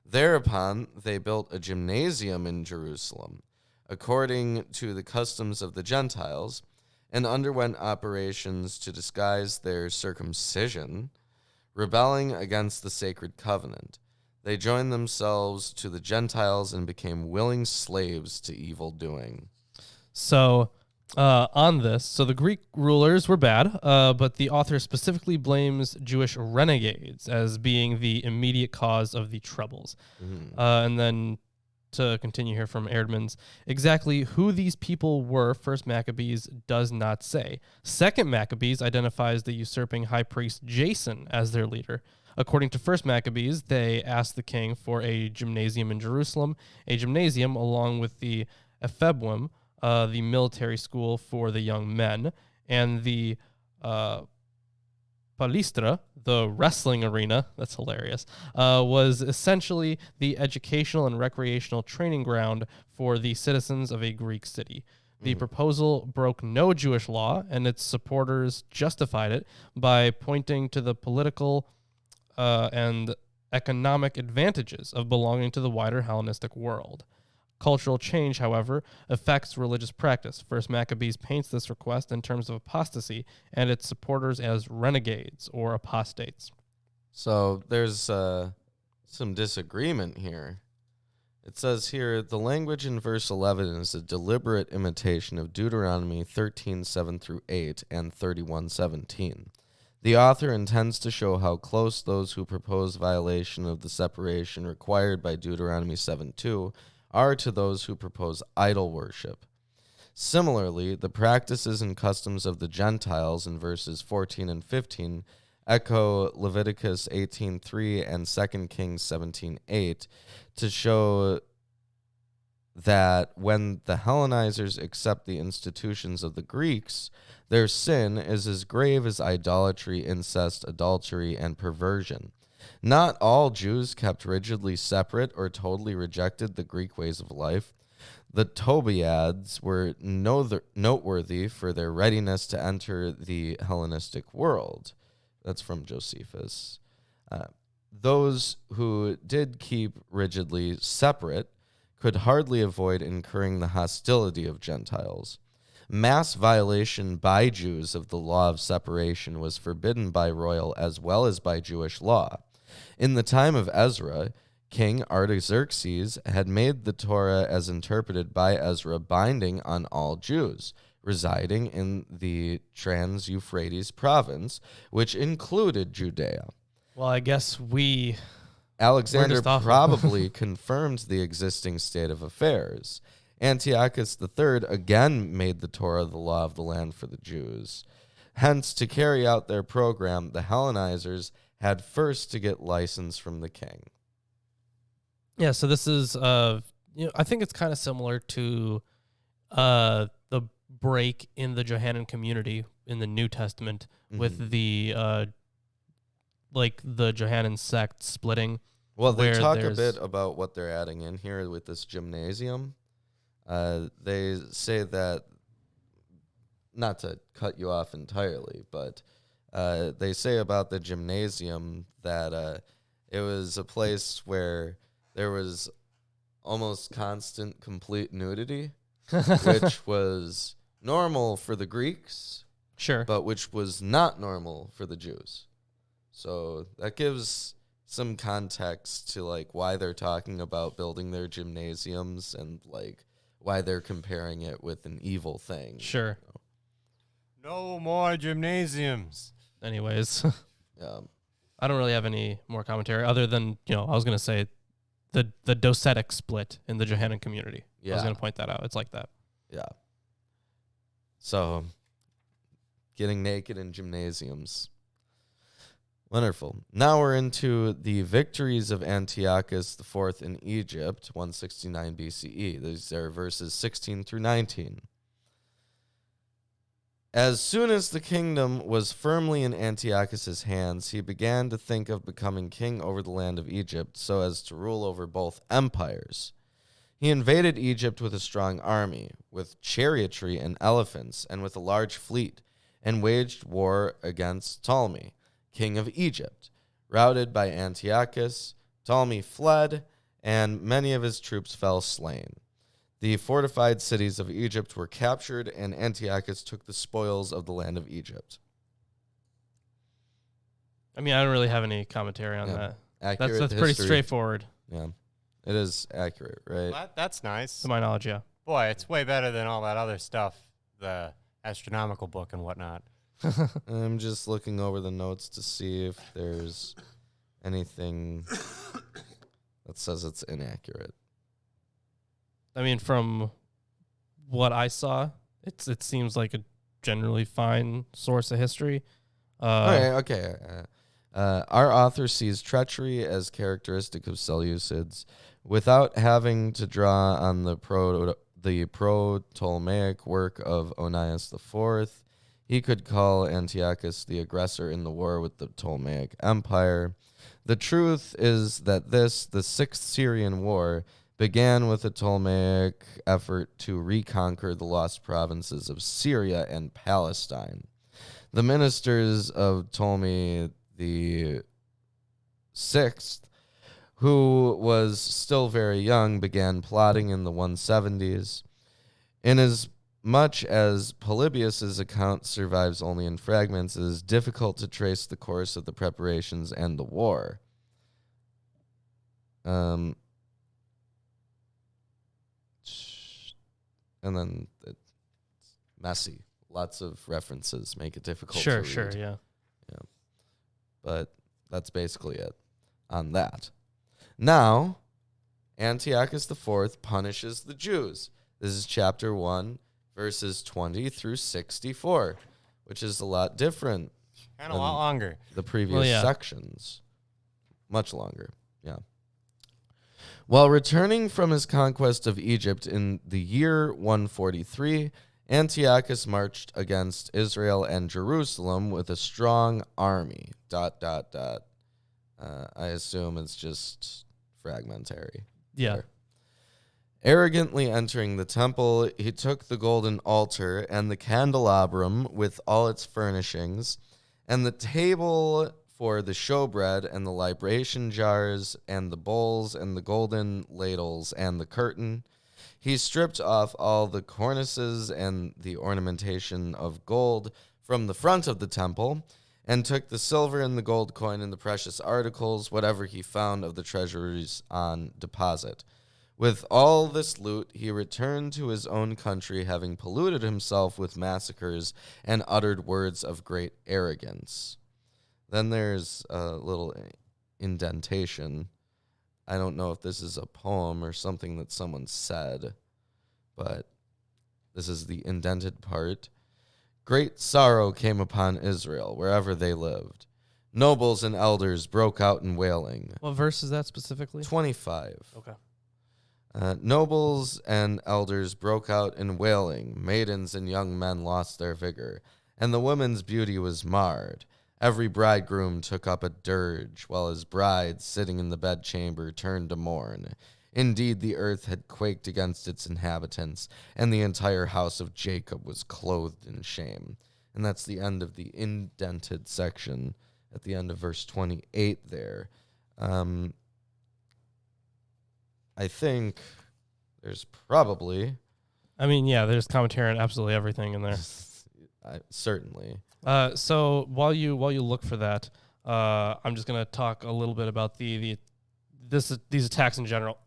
Thereupon they built a gymnasium in Jerusalem, according to the customs of the Gentiles, and underwent operations to disguise their circumcision, rebelling against the sacred covenant. They joined themselves to the Gentiles and became willing slaves to evil doing. So, on this, so the Greek rulers were bad, but the author specifically blames Jewish renegades as being the immediate cause of the troubles. And then to continue here from Erdman's, exactly who these people were, First Maccabees does not say. Second Maccabees identifies the usurping high priest Jason as their leader. According to First Maccabees, they asked the king for a gymnasium in Jerusalem, a gymnasium along with the ephebwim, the military school for the young men, and the Palistra, the wrestling arena, that's hilarious, was essentially the educational and recreational training ground for the citizens of a Greek city. The proposal broke no Jewish law, and its supporters justified it by pointing to the political and economic advantages of belonging to the wider Hellenistic world. Cultural change, however, affects religious practice. First Maccabees paints this request in terms of apostasy and its supporters as renegades or apostates. So there's some disagreement here. It says here, the language in verse 11 is a deliberate imitation of Deuteronomy 13:7-8 and 31:17. The author intends to show how close those who propose violation of the separation required by Deuteronomy 7:2 are to those who propose idol worship. Similarly, the practices and customs of the Gentiles in verses 14 and 15 echo Leviticus 18:3 and 2 Kings 17:8 to show that when the Hellenizers accept the institutions of the Greeks, their sin is as grave as idolatry, incest, adultery, and perversion. Not all Jews kept rigidly separate or totally rejected the Greek ways of life. The Tobiads were noteworthy for their readiness to enter the Hellenistic world. That's from Josephus. Those who did keep rigidly separate could hardly avoid incurring the hostility of Gentiles. Mass violation by Jews of the law of separation was forbidden by royal as well as by Jewish law. In the time of Ezra, King Artaxerxes had made the Torah as interpreted by Ezra binding on all Jews residing in the Trans-Euphrates province, which included Judea. Well, I guess Alexander probably confirmed the existing state of affairs. Antiochus III again made the Torah the law of the land for the Jews. Hence, to carry out their program, the Hellenizers had first to get license from the king. Yeah, so this is, I think it's kind of similar to the break in the Johannine community in the New Testament with the the Johannine sect splitting. Well, they talk a bit about what they're adding in here with this gymnasium. They say that, not to cut you off entirely, but they say about the gymnasium that it was a place where there was almost constant complete nudity, which was normal for the Greeks, sure, but which was not normal for the Jews. So that gives some context to like why they're talking about building their gymnasiums and like why they're comparing it with an evil thing. Sure. No more gymnasiums. Anyways, Yeah. I don't really have any more commentary other than, I was going to say the docetic split in the Johannine community. I was going to point that out. It's like that. Yeah. So, getting naked in gymnasiums. Wonderful. Now we're into the victories of Antiochus IV in Egypt, 169 BCE. These are verses 16 through 19. As soon as the kingdom was firmly in Antiochus's hands, he began to think of becoming king over the land of Egypt so as to rule over both empires. He invaded Egypt with a strong army, with chariotry and elephants, and with a large fleet, and waged war against Ptolemy, king of Egypt. Routed by Antiochus, Ptolemy fled, and many of his troops fell slain. The fortified cities of Egypt were captured, and Antiochus took the spoils of the land of Egypt. I mean, I don't really have any commentary on that. Accurate That's pretty straightforward. Yeah, it is accurate, right? Well, that's nice. To my knowledge, yeah. Boy, it's way better than all that other stuff, the astronomical book and whatnot. I'm just looking over the notes to see if there's anything that says it's inaccurate. I mean, from what I saw, it seems like a generally fine source of history. Okay. Our author sees treachery as characteristic of Seleucids, without having to draw on the pro-Ptolemaic work of Onias IV. he could call Antiochus the aggressor in the war with the Ptolemaic Empire. The truth is that the Sixth Syrian War began with a Ptolemaic effort to reconquer the lost provinces of Syria and Palestine. The ministers of Ptolemy the Sixth, who was still very young, began plotting in the 170s. Inasmuch as Polybius's account survives only in fragments, it is difficult to trace the course of the preparations and the war. And then it's messy. Lots of references make it difficult to read. Sure, yeah. But that's basically it on that. Now, Antiochus IV punishes the Jews. This is chapter 1, verses 20 through 64, which is a lot different. And a lot longer. The previous sections. Much longer, yeah. While returning from his conquest of Egypt in the year 143, Antiochus marched against Israel and Jerusalem with a strong army. ... I assume it's just fragmentary. Yeah. There. Arrogantly entering the temple, he took the golden altar and the candelabrum with all its furnishings, and the table for the showbread and the libation jars and the bowls and the golden ladles and the curtain. He stripped off all the cornices and the ornamentation of gold from the front of the temple, and took the silver and the gold coin and the precious articles, whatever he found of the treasuries on deposit. With all this loot, he returned to his own country, having polluted himself with massacres and uttered words of great arrogance. Then there's a little indentation. I don't know if this is a poem or something that someone said, but this is the indented part. Great sorrow came upon Israel wherever they lived. Nobles and elders broke out in wailing. What verse is that specifically? 25. Okay. Nobles and elders broke out in wailing. Maidens and young men lost their vigor, and the woman's beauty was marred. Every bridegroom took up a dirge, while his bride, sitting in the bedchamber, turned to mourn. Indeed, the earth had quaked against its inhabitants, and the entire house of Jacob was clothed in shame. And that's the end of the indented section at the end of verse 28 there. I think there's probably... there's commentary on absolutely everything in there. Certainly. So while you look for that, I'm just going to talk a little bit about these attacks in general.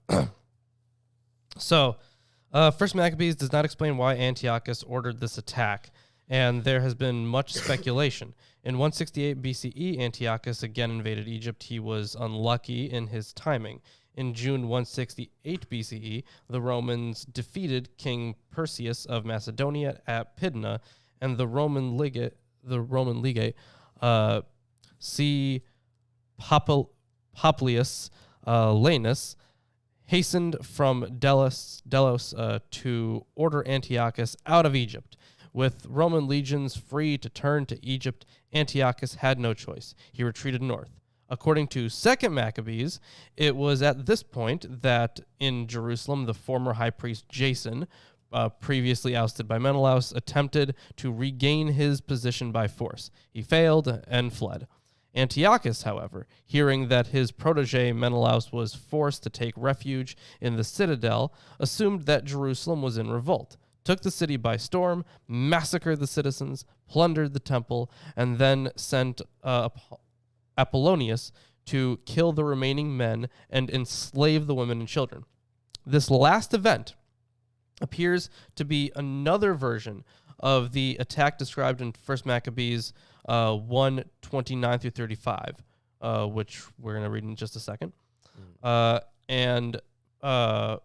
So, First Maccabees does not explain why Antiochus ordered this attack, and there has been much speculation. In 168 BCE, Antiochus again invaded Egypt. He was unlucky in his timing. In June 168 BCE, the Romans defeated King Perseus of Macedonia at Pydna, and the Roman legate, C. Publius Lanus, hastened from Delos to order Antiochus out of Egypt. With Roman legions free to turn to Egypt, Antiochus had no choice. He retreated north. According to 2 Maccabees, it was at this point that in Jerusalem, the former high priest Jason, previously ousted by Menelaus, attempted to regain his position by force. He failed and fled. Antiochus, however, hearing that his protege Menelaus was forced to take refuge in the citadel, assumed that Jerusalem was in revolt, took the city by storm, massacred the citizens, plundered the temple, and then sent Apollonius to kill the remaining men and enslave the women and children. This last event appears to be another version of the attack described in 1 Maccabees 1:29 through 35, which we're going to read in just a second. And 1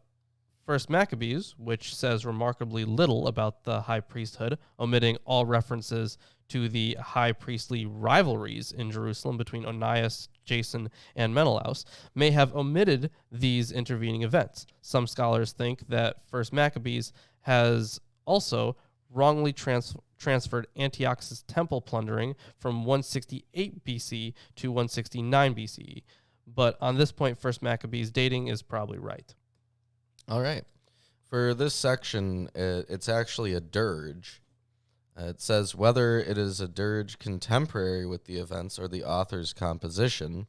Maccabees, which says remarkably little about the high priesthood, omitting all references to the high priestly rivalries in Jerusalem between Onias, Jason, and Menelaus, may have omitted these intervening events. Some scholars think that 1 Maccabees has also wrongly transferred Antiochus' temple plundering from 168 BC to 169 BCE. But on this point, First Maccabees dating is probably right. All right. For this section, it's actually a dirge. It says whether it is a dirge contemporary with the events or the author's composition,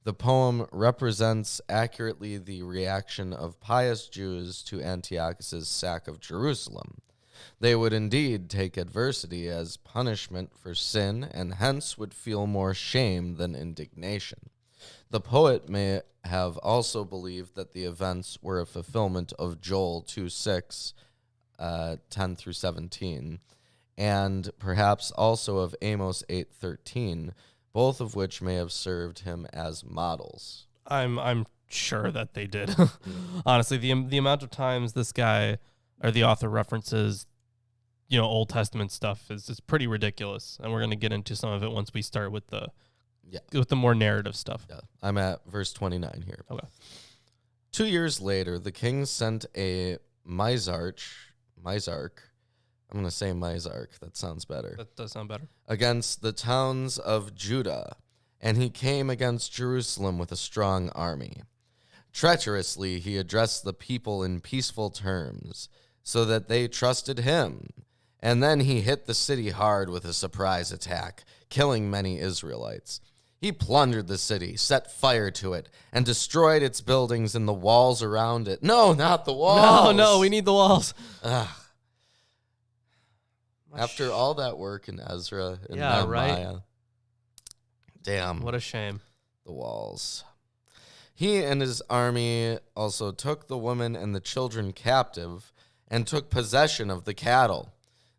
the poem represents accurately the reaction of pious Jews to Antiochus' sack of Jerusalem. They would indeed take adversity as punishment for sin, and hence would feel more shame than indignation. The poet may have also believed that the events were a fulfillment of Joel 2:6, 10 through 17, and perhaps also of Amos 8:13, both of which may have served him as models. I'm sure that they did. Honestly, the amount of times this guy or the author references, Old Testament stuff is pretty ridiculous, and we're going to get into some of it once we start with the more narrative stuff. Yeah, I'm at verse 29 here. Okay. 2 years later, the king sent a Mizarch. I'm going to say Mizarch. That sounds better. That does sound better. Against the towns of Judah, and he came against Jerusalem with a strong army. Treacherously, he addressed the people in peaceful terms, so that they trusted him. And then he hit the city hard with a surprise attack, killing many Israelites. He plundered the city, set fire to it, and destroyed its buildings and the walls around it. No, not the walls. No, we need the walls. After all that work in Ezra and Yeah, Nehemiah. right? Damn. What a shame. The walls. He and his army also took the women and the children captive and took possession of the cattle.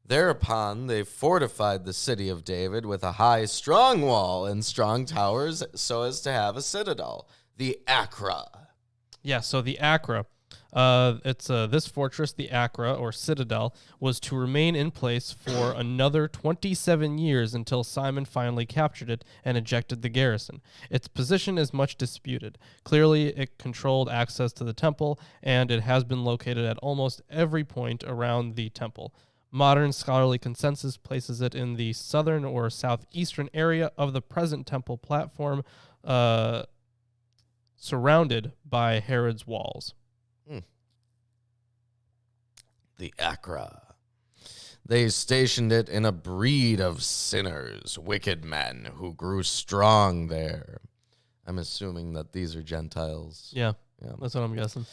Thereupon they fortified the city of David with a high, strong wall and strong towers so as to have a citadel, the Acra. Yeah, so the Acra, it's this fortress, the Acra, or citadel, was to remain in place for another 27 years until Simon finally captured it and ejected the garrison. Its position is much disputed. Clearly, it controlled access to the temple, and it has been located at almost every point around the temple. Modern scholarly consensus places it in the southern or southeastern area of the present temple platform, surrounded by Herod's walls. The Acra. They stationed it in a breed of sinners, wicked men who grew strong there. I'm assuming that these are Gentiles. Yeah, that's what I'm guessing.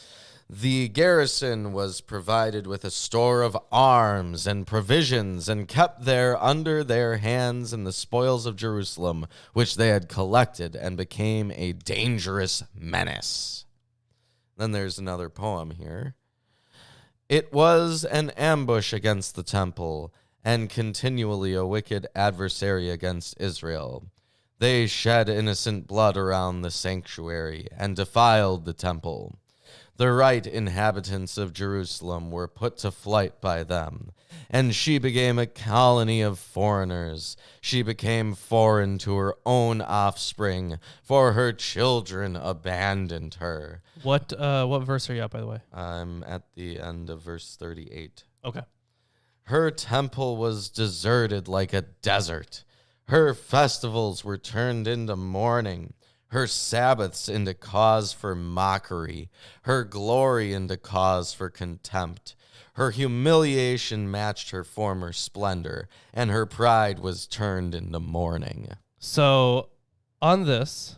The garrison was provided with a store of arms and provisions and kept there under their hands in the spoils of Jerusalem, which they had collected, and became a dangerous menace. Then there's another poem here. It was an ambush against the temple, and continually a wicked adversary against Israel. They shed innocent blood around the sanctuary and defiled the temple. The right inhabitants of Jerusalem were put to flight by them, and she became a colony of foreigners. She became foreign to her own offspring, for her children abandoned her. What verse are you at, by the way? I'm at the end of verse 38. Okay. Her temple was deserted like a desert. Her festivals were turned into mourning. Her Sabbaths into cause for mockery, her glory into cause for contempt. Her humiliation matched her former splendor, and her pride was turned into mourning. So, on this,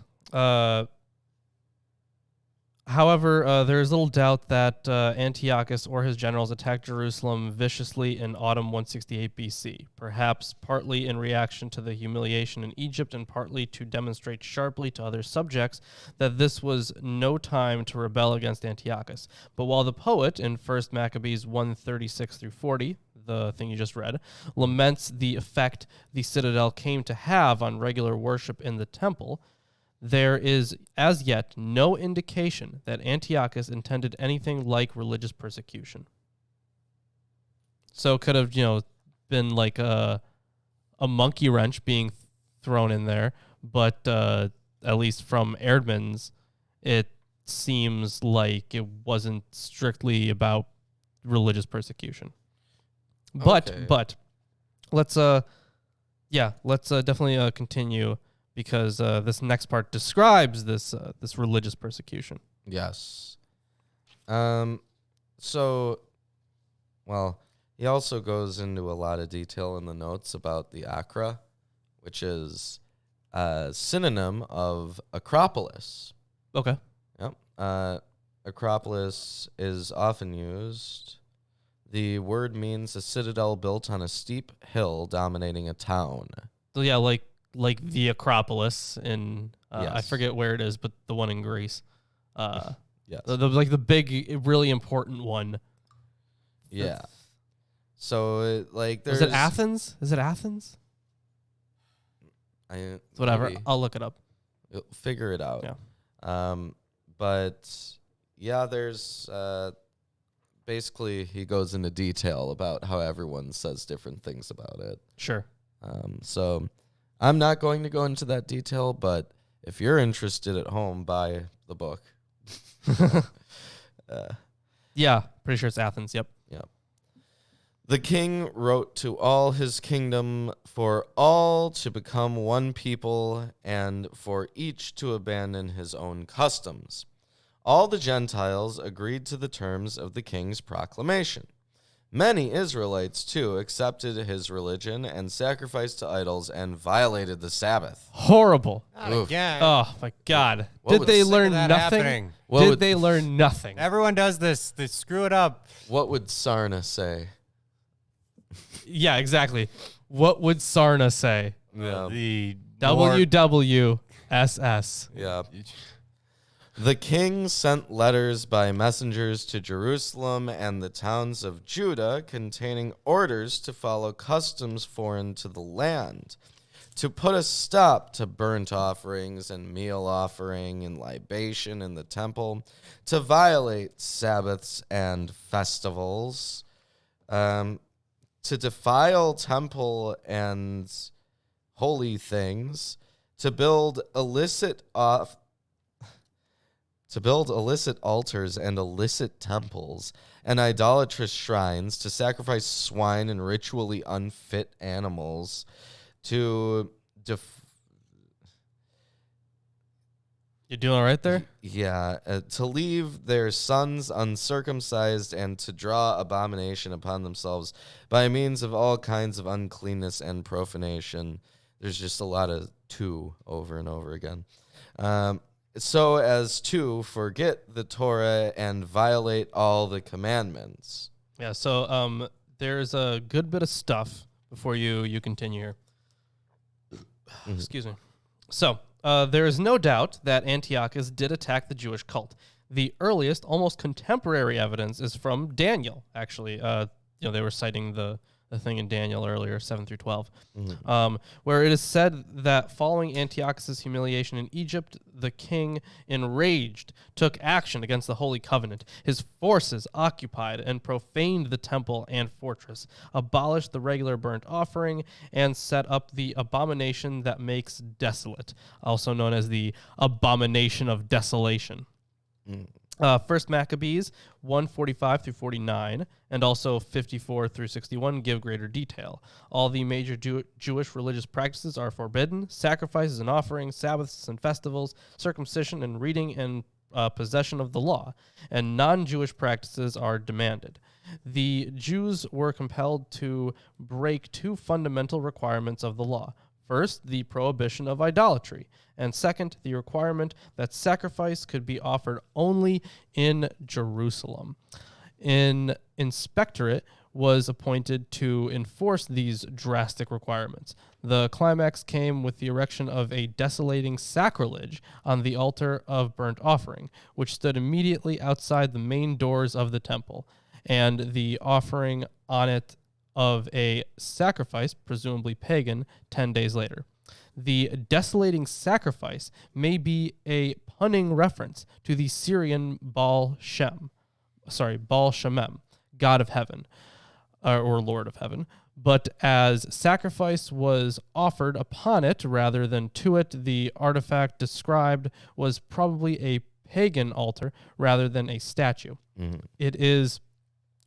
however, there is little doubt that Antiochus or his generals attacked Jerusalem viciously in autumn 168 BC, perhaps partly in reaction to the humiliation in Egypt and partly to demonstrate sharply to other subjects that this was no time to rebel against Antiochus. But while the poet in 1 Maccabees 1:36 through 40, the thing you just read, laments the effect the citadel came to have on regular worship in the temple, there is, as yet, no indication that Antiochus intended anything like religious persecution. So it could have, been like a monkey wrench being thrown in there, but at least from Erdman's, it seems like it wasn't strictly about religious persecution. But let's definitely continue, because this next part describes this religious persecution. Yes. So, well, he also goes into a lot of detail in the notes about the Acra, which is a synonym of Acropolis. Okay. Yep. Acropolis is often used. The word means a citadel built on a steep hill dominating a town. So yeah, like the Acropolis in I Yes. forget where it is, but the one in Greece. Yes. The big, really important one. Yeah. So there's... Is it Athens? Is it Athens? Whatever. Maybe. I'll look it up. You'll figure it out. Yeah. But yeah, there's basically he goes into detail about how everyone says different things about it. Sure. So I'm not going to go into that detail, but if you're interested at home, buy the book. Yeah, pretty sure it's Athens. Yep. Yep. The king wrote to all his kingdom for all to become one people and for each to abandon his own customs. All the Gentiles agreed to the terms of the king's proclamation. Many Israelites, too, accepted his religion and sacrificed to idols and violated the Sabbath. Horrible. Not Oof. again. Oh my God. What Did would- they Sick of learn that nothing? happening. What Did would- they learn nothing? Everyone does this. They screw it up. What would Sarna say? Yeah, exactly. What would Sarna say? Yeah. The WWSS. Yeah. The king sent letters by messengers to Jerusalem and the towns of Judah containing orders to follow customs foreign to the land, to put a stop to burnt offerings and meal offering and libation in the temple, to violate Sabbaths and festivals, to defile temple and holy things, to build illicit altars and illicit temples and idolatrous shrines, to sacrifice swine and ritually unfit animals, to You doing all right there? to leave their sons uncircumcised and to draw abomination upon themselves by means of all kinds of uncleanness and profanation. There's just a lot of "to" over and over again. So as to forget the Torah and violate all the commandments. Yeah, so there's a good bit of stuff before you continue here. Excuse me. So there is no doubt that Antiochus did attack the Jewish cult. The earliest, almost contemporary evidence is from Daniel, actually. They were citing the thing in Daniel earlier, 7 through 12, where it is said that following Antiochus' humiliation in Egypt, the king, enraged, took action against the Holy Covenant. His forces occupied and profaned the temple and fortress, abolished the regular burnt offering, and set up the abomination that makes desolate, also known as the Abomination of Desolation. First Maccabees 1:45 through 49 and also 54 through 61 give greater detail. All the major Jewish religious practices are forbidden: sacrifices and offerings, Sabbaths and festivals, circumcision and reading and possession of the law, and non-Jewish practices are demanded. The Jews were compelled to break two fundamental requirements of the law. First, the prohibition of idolatry, and second, the requirement that sacrifice could be offered only in Jerusalem. An inspectorate was appointed to enforce these drastic requirements. The climax came with the erection of a desolating sacrilege on the altar of burnt offering, which stood immediately outside the main doors of the temple, and the offering on it of a sacrifice, presumably pagan, 10 days later. The desolating sacrifice may be a punning reference to the Syrian Baal Shemem, god of heaven, or Lord of heaven, but as sacrifice was offered upon it rather than to it, the artifact described was probably a pagan altar rather than a statue. It is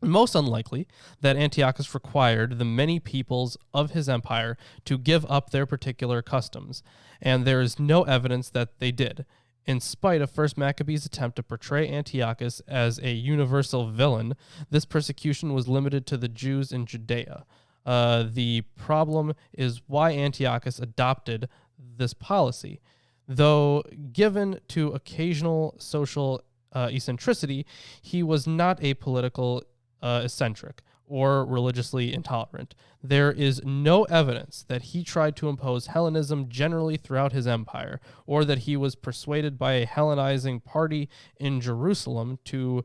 most unlikely that Antiochus required the many peoples of his empire to give up their particular customs, and there is no evidence that they did. In spite of First Maccabees' attempt to portray Antiochus as a universal villain, this persecution was limited to the Jews in Judea. The problem is why Antiochus adopted this policy. Though given to occasional social eccentricity, he was not a political eccentric or religiously intolerant. There is no evidence that he tried to impose Hellenism generally throughout his empire, or that he was persuaded by a Hellenizing party in Jerusalem to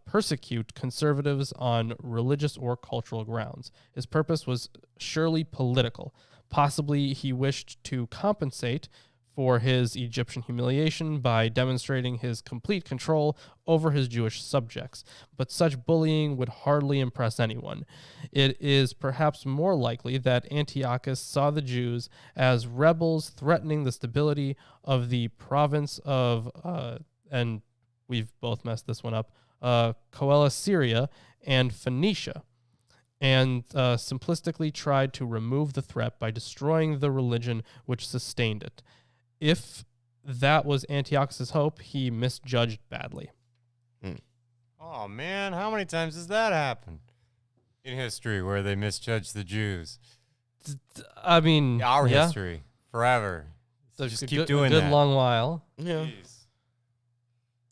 persecute conservatives on religious or cultural grounds. His purpose was surely political. Possibly he wished to compensate for his Egyptian humiliation by demonstrating his complete control over his Jewish subjects, but such bullying would hardly impress anyone. It is perhaps more likely that Antiochus saw the Jews as rebels threatening the stability of the province of, and we've both messed this one up, Coela Syria and Phoenicia, and simplistically tried to remove the threat by destroying the religion which sustained it. If that was Antiochus' hope, he misjudged badly. Oh, man, how many times has that happened in history where they misjudge the Jews? I mean, Our history, forever. So just keep doing that. A good long while. Yeah. Jeez.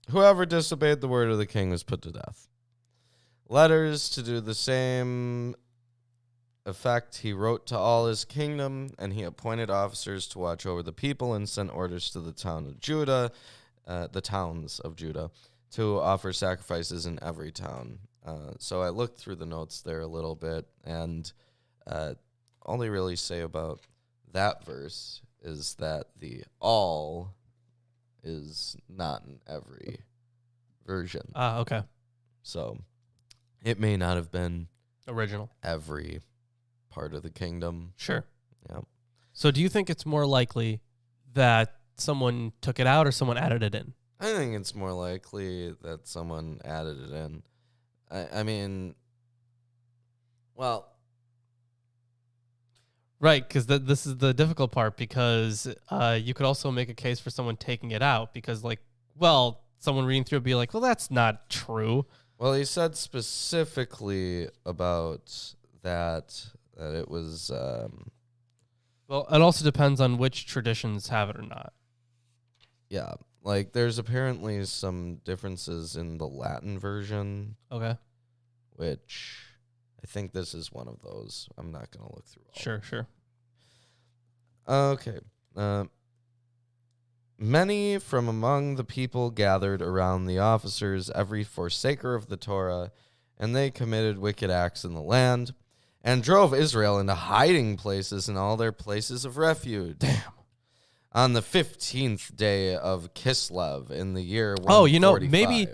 Whoever disobeyed the word of the king was put to death. Letters to do the same effect he wrote to all his kingdom, and he appointed officers to watch over the people and sent orders to the towns of Judah, to offer sacrifices in every town. So I looked through the notes there a little bit, and only really say about that verse is that the all is not in every version. Okay. So it may not have been Original. every part of the kingdom. Sure. Yeah. So do you think it's more likely that someone took it out or someone added it in? I think it's more likely that someone added it in. I mean, well, right, because this is the difficult part, because you could also make a case for someone taking it out, because, like, well, someone reading through it would be like, well, that's not true. well, he said specifically about that it was, Well, it also depends on which traditions have it or not. yeah, like there's apparently some differences in the Latin version, Okay. which I think this is one of those. I'm not going to look through all. Sure. Okay. Many from among the people gathered around the officers, every forsaker of the Torah, and they committed wicked acts in the land, and drove Israel into hiding places in all their places of refuge. Damn. On the 15th day of Kislev in the year 145. Oh, you know,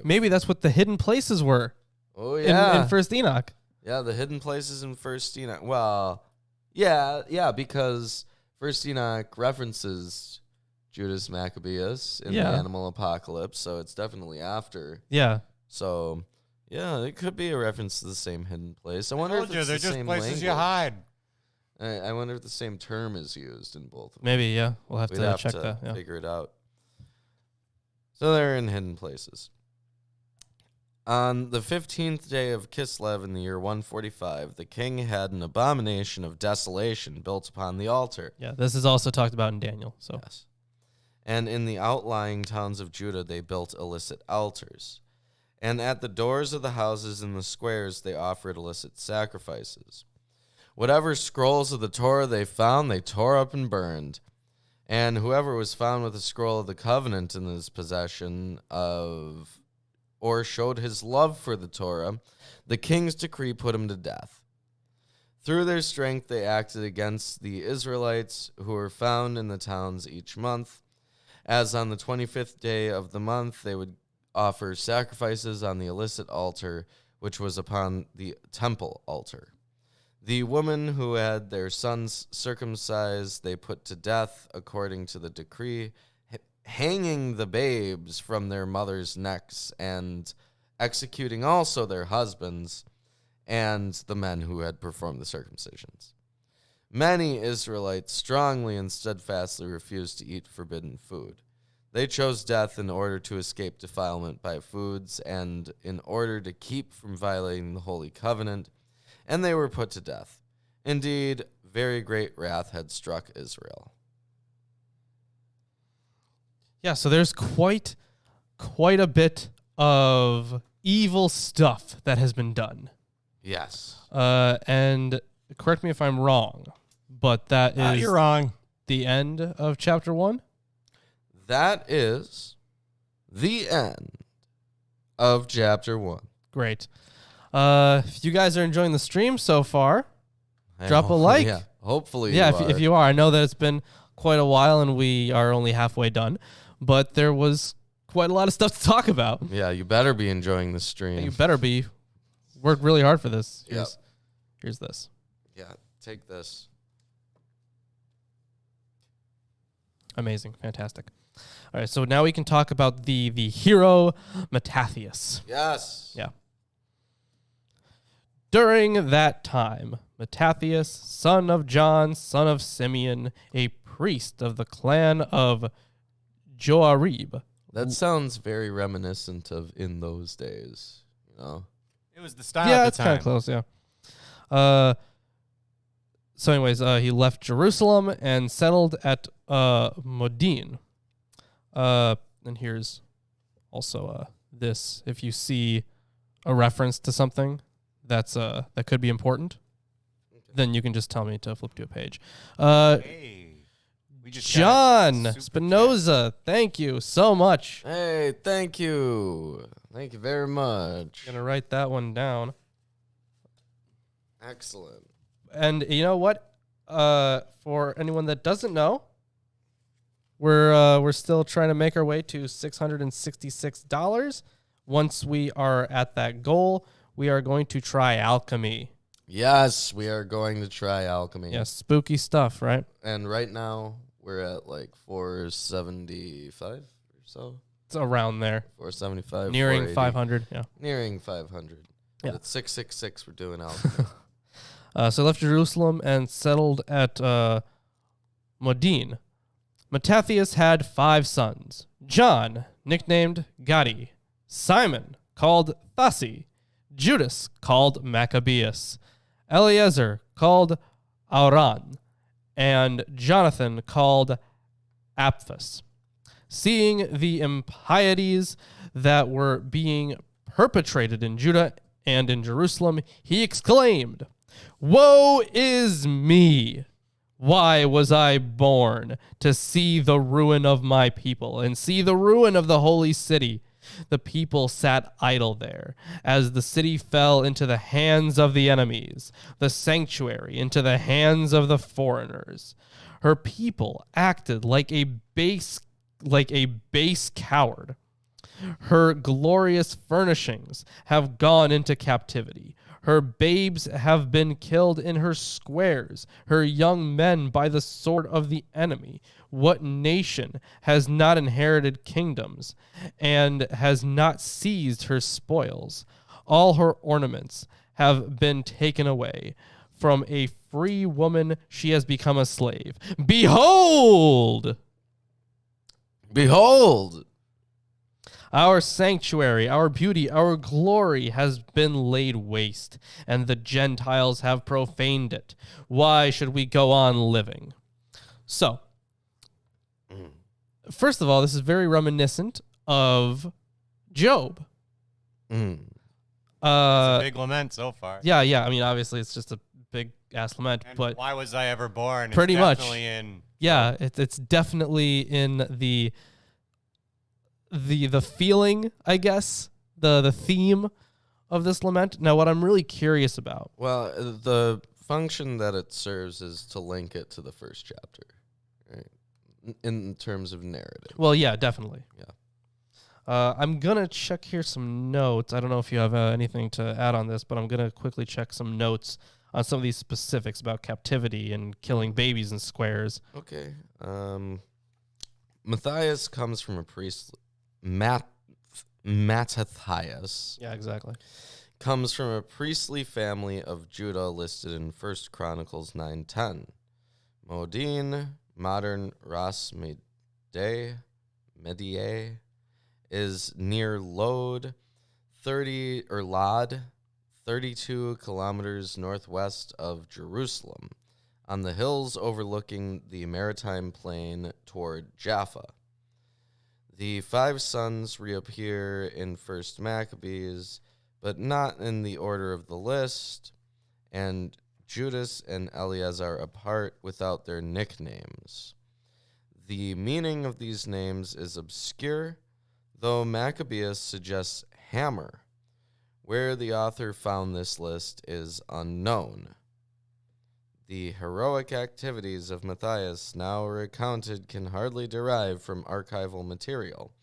maybe that's what the hidden places were. Oh, yeah. In First Enoch. Yeah, the hidden places in First Enoch. Well, yeah, because First Enoch references Judas Maccabeus in the animal apocalypse, so it's definitely after. Yeah. So, yeah, it could be a reference to the same hidden place. I wonder if it's they're the just same places language. you hide. I wonder if the same term is used in both of them. Maybe, yeah. We'll have We'd to have check to that. Yeah. figure it out. So they're in hidden places. On the 15th day of Kislev in the year 145, the king had an abomination of desolation built upon the altar. Yeah, this is also talked about in Daniel. So Yes. And in the outlying towns of Judah, they built illicit altars. And at the doors of the houses in the squares, they offered illicit sacrifices. Whatever scrolls of the Torah they found, they tore up and burned. And whoever was found with a scroll of the covenant in his possession or showed his love for the Torah, the king's decree put him to death. Through their strength, they acted against the Israelites who were found in the towns each month. As on the 25th day of the month, they would offer sacrifices on the illicit altar, which was upon the temple altar. The women who had their sons circumcised, they put to death according to the decree, hanging the babes from their mothers' necks and executing also their husbands and the men who had performed the circumcisions. Many Israelites strongly and steadfastly refused to eat forbidden food. They chose death in order to escape defilement by foods and in order to keep from violating the holy covenant, and they were put to death. Indeed, very great wrath had struck Israel. Yeah, so there's quite a bit of evil stuff that has been done. Yes. And correct me if I'm wrong, but that is You're wrong. the end of chapter 1? That is the end of chapter 1. Great. If you guys are enjoying the stream so far, drop a like. Yeah, hopefully Yeah, you are. if you are. I know that it's been quite a while and we are only halfway done, but there was quite a lot of stuff to talk about. Yeah, you better be enjoying the stream. You better be. Worked really hard for this. Yep. Here's this. Yeah, take this. Amazing. Fantastic. All right, so now we can talk about the hero Mattathias. Yes. Yeah. During that time, Mattathias, son of John, son of Simeon, a priest of the clan of Joarib. That sounds very reminiscent of in those days, you know. It was the style Yeah, at the it's time. kind of close, yeah. So anyways, he left Jerusalem and settled at Modin. And here's also this. If you see a reference to something that's that could be important, then you can just tell me to flip to a page. Hey, we just got John a super Spinoza, thank you so much. Hey, thank you. Thank you very much. Gonna write that one down. Excellent. And you know what? For anyone that doesn't know, we're still trying to make our way to $666. Once we are at that goal, we are going to try alchemy. Yes, we are going to try alchemy. Yeah, spooky stuff, right? And right now we're at like 475 or so. It's around there. 475. Nearing 480. 500, yeah. Nearing 500. Yeah. But at 666 we're doing alchemy. So left Jerusalem and settled at Modin. Mattathias had 5 sons. John, nicknamed Gadi. Simon, called Thassi. Judas, called Maccabees. Eliezer, called Auran. And Jonathan, called Aphus. Seeing the impieties that were being perpetrated in Judah and in Jerusalem, he exclaimed, "Woe is me! Why was I born to see the ruin of my people and see the ruin of the holy city?" The people sat idle there, as the city fell into the hands of the enemies, the sanctuary into the hands of the foreigners. Her people acted like a base coward. Her glorious furnishings have gone into captivity. Her babes have been killed in her squares, her young men by the sword of the enemy. What nation has not inherited kingdoms and has not seized her spoils? All her ornaments have been taken away. From a free woman she has become a slave. Behold! Behold! Our sanctuary, our beauty, our glory has been laid waste, and the Gentiles have profaned it. Why should we go on living? So, first of all, this is very reminiscent of Job. Mm. It's a big lament so far. Yeah. I mean, obviously, it's just a big ass lament, And but why was I ever born? It's pretty much. definitely in. yeah, it's definitely in the feeling, I guess, the theme of this lament. Now, what I'm really curious about. Well, the function that it serves is to link it to the first chapter, right? In terms of narrative. Well, yeah, definitely. Yeah. I'm going to check here some notes. I don't know if you have anything to add on this, but I'm going to quickly check some notes on some of these specifics about captivity and killing babies in squares. Okay. Matthias comes from a priest. Mattathias Yeah, exactly. comes from a priestly family of Judah listed in 1 Chronicles 9:10. Modin, modern Ras Mediae, is near Lod, 32 kilometers northwest of Jerusalem, on the hills overlooking the maritime plain toward Jaffa. The 5 sons reappear in 1 Maccabees, but not in the order of the list, and Judas and Eleazar apart without their nicknames. The meaning of these names is obscure, though Maccabeus suggests hammer. Where the author found this list is unknown. The heroic activities of Matthias now recounted can hardly derive from archival material,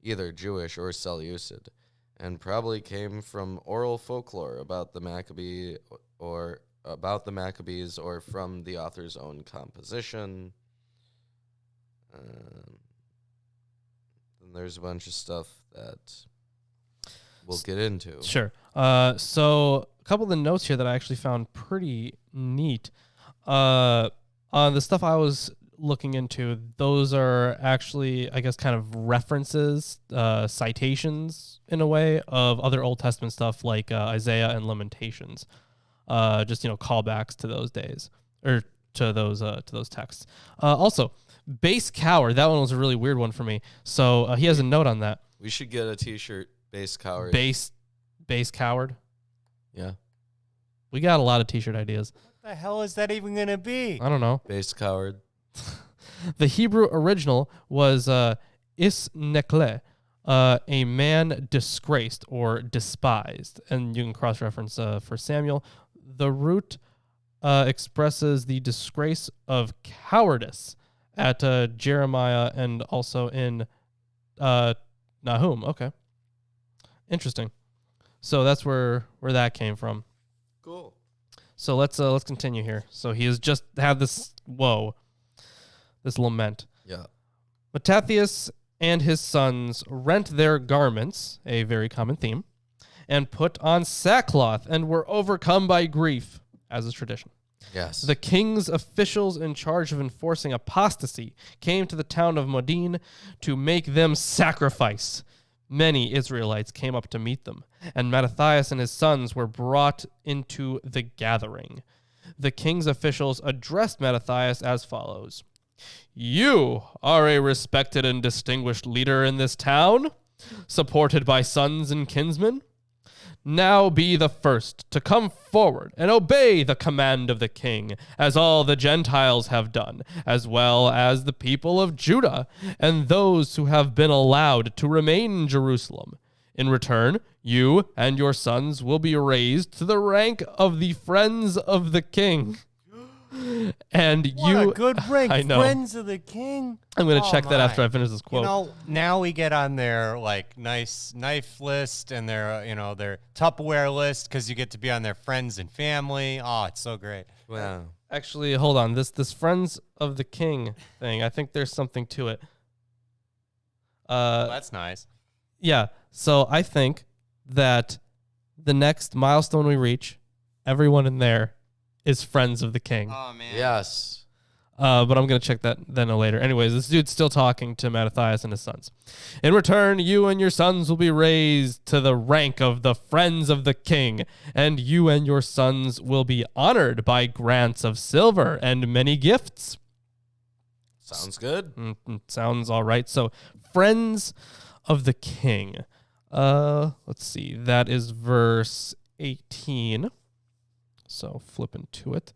either Jewish or Seleucid, and probably came from oral folklore about the Maccabees or from the author's own composition. And there's a bunch of stuff that we'll get into. Sure. So a couple of the notes here that I actually found pretty neat. On the stuff I was looking into, those are actually, I guess, kind of references, citations in a way of other Old Testament stuff like Isaiah and Lamentations. Just callbacks to those days or to those texts. Also, base coward. That one was a really weird one for me. So he has a note on that. We should get a T-shirt. Base coward. Base coward. Yeah. We got a lot of T-shirt ideas. What the hell is that even going to be? I don't know. Base coward. The Hebrew original was isnekle, a man disgraced or despised. And you can cross-reference for Samuel. The root expresses the disgrace of cowardice at Jeremiah and also in Nahum. Okay. Interesting. So that's where that came from. Cool. So let's continue here. So he has just had this lament. Yeah. Mattathias and his sons rent their garments, a very common theme, and put on sackcloth and were overcome by grief, as is tradition. Yes. The king's officials in charge of enforcing apostasy came to the town of Modin to make them sacrifice. Many Israelites came up to meet them, and Mattathias and his sons were brought into the gathering. The king's officials addressed Mattathias as follows. You are a respected and distinguished leader in this town, supported by sons and kinsmen. Now be the first to come forward and obey the command of the king, as all the Gentiles have done, as well as the people of Judah and those who have been allowed to remain in Jerusalem. In return, you and your sons will be raised to the rank of the friends of the king. And What a good rank, I know. friends of the king. I'm going to check that after I finish this quote. Now we get on their nice knife list and their their Tupperware list because you get to be on their friends and family. Oh, it's so great. Wow. Actually, hold on. This friends of the king thing, I think there's something to it. That's nice. Yeah. So I think that the next milestone we reach, everyone in there is friends of the king. Oh man. Yes. But I'm going to check that then later. Anyways, this dude's still talking to Mattathias and his sons. In return, you and your sons will be raised to the rank of the friends of the king, and you and your sons will be honored by grants of silver and many gifts. Sounds good. Sounds all right. So, friends of the king. Let's see. That is verse 18. So, flipping to it.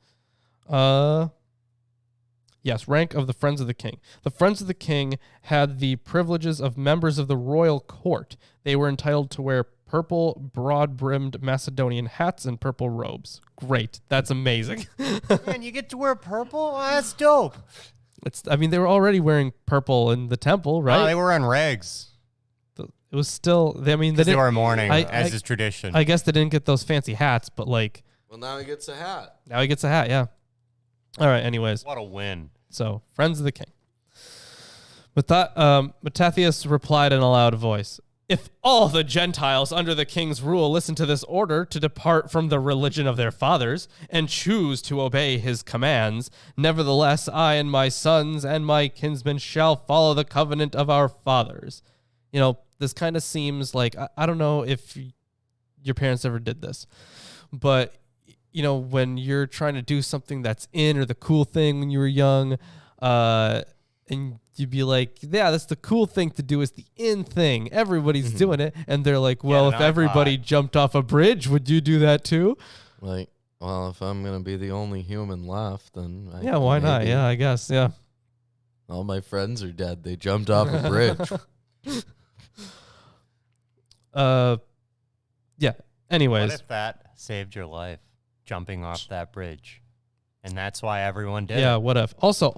Yes, rank of the friends of the king. The friends of the king had the privileges of members of the royal court. They were entitled to wear purple, broad-brimmed Macedonian hats and purple robes. Great. That's amazing. Man, you get to wear purple? Oh, that's dope. They were already wearing purple in the temple, right? Oh, they were on rags. It was still, they were mourning, as is tradition. I guess they didn't get those fancy hats, but Well, now he gets a hat. now he gets a hat, yeah. All right, anyways. What a win. So, friends of the king. Mattathias replied in a loud voice, If all the Gentiles under the king's rule listen to this order to depart from the religion of their fathers and choose to obey his commands, nevertheless I and my sons and my kinsmen shall follow the covenant of our fathers. You know, this kind of seems like, I don't know if your parents ever did this, but, you know, when you're trying to do something that's in or the cool thing when you were young, and you'd be like, yeah, that's the cool thing to do is the in thing. Everybody's doing it. And they're like, well, if everybody jumped off a bridge, would you do that too? Like, well, if I'm going to be the only human left, then why not? Yeah, I guess. Yeah. All my friends are dead. They jumped off a bridge. Yeah. Anyways. What if that saved your life, jumping off that bridge? And that's why everyone did it. Yeah, what if? Also,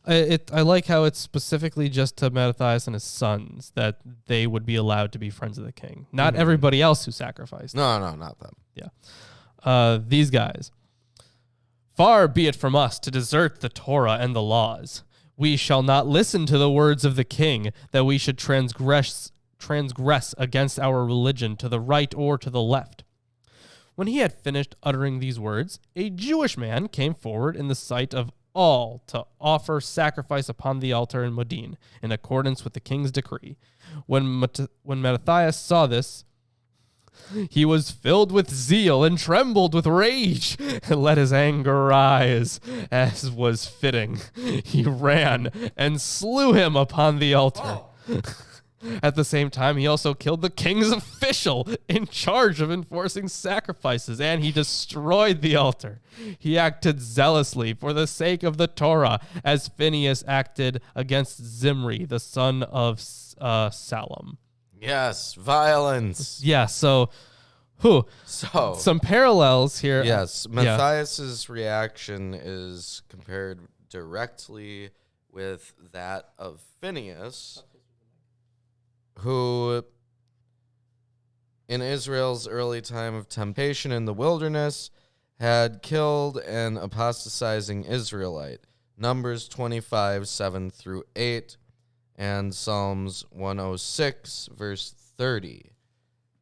I like how it's specifically just to Mattathias and his sons that they would be allowed to be friends of the king. Not everybody else who sacrificed. No, not them. Yeah. These guys. Far be it from us to desert the Torah and the laws. We shall not listen to the words of the king, that we should transgress against our religion to the right or to the left. When he had finished uttering these words, a Jewish man came forward in the sight of all to offer sacrifice upon the altar in Modin, in accordance with the king's decree. When Mattathias saw this, he was filled with zeal and trembled with rage, and let his anger rise, as was fitting. He ran and slew him upon the altar. At the same time, he also killed the king's official in charge of enforcing sacrifices, and he destroyed the altar. He acted zealously for the sake of the Torah, as Phinehas acted against Zimri, the son of Salem. Yes, violence. Yeah, so some parallels here. Yes, Matthias's reaction is compared directly with that of Phinehas, who, in Israel's early time of temptation in the wilderness, had killed an apostatizing Israelite. Numbers 25, 7 through 8, and Psalms 106, verse 30.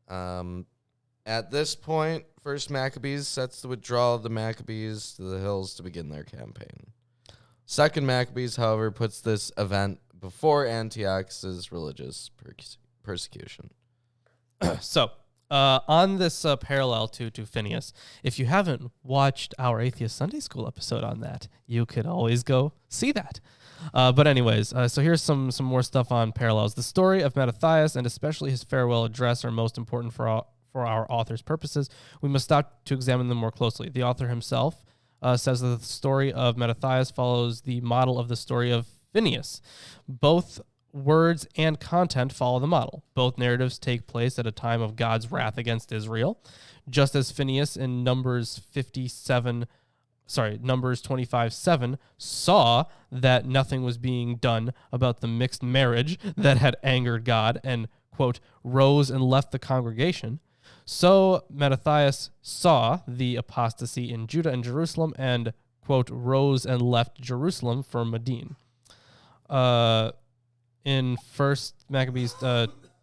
At this point, First Maccabees sets the withdrawal of the Maccabees to the hills to begin their campaign. Second Maccabees, however, puts this event before Antiochus' religious persecution. So, on this parallel to Phinehas, if you haven't watched our Atheist Sunday School episode on that, you could always go see that. But anyways, so here's some more stuff on parallels. The story of Mattathias, and especially his farewell address, are most important for our author's purposes. We must stop to examine them more closely. The author himself says that the story of Mattathias follows the model of the story of Phinehas. Both words and content follow the model. Both narratives take place at a time of God's wrath against Israel, just as Phinehas in Numbers 25:7 saw that nothing was being done about the mixed marriage that had angered God and, quote, rose and left the congregation. So Mattathias saw the apostasy in Judah and Jerusalem and, quote, rose and left Jerusalem for Modin. In First Maccabees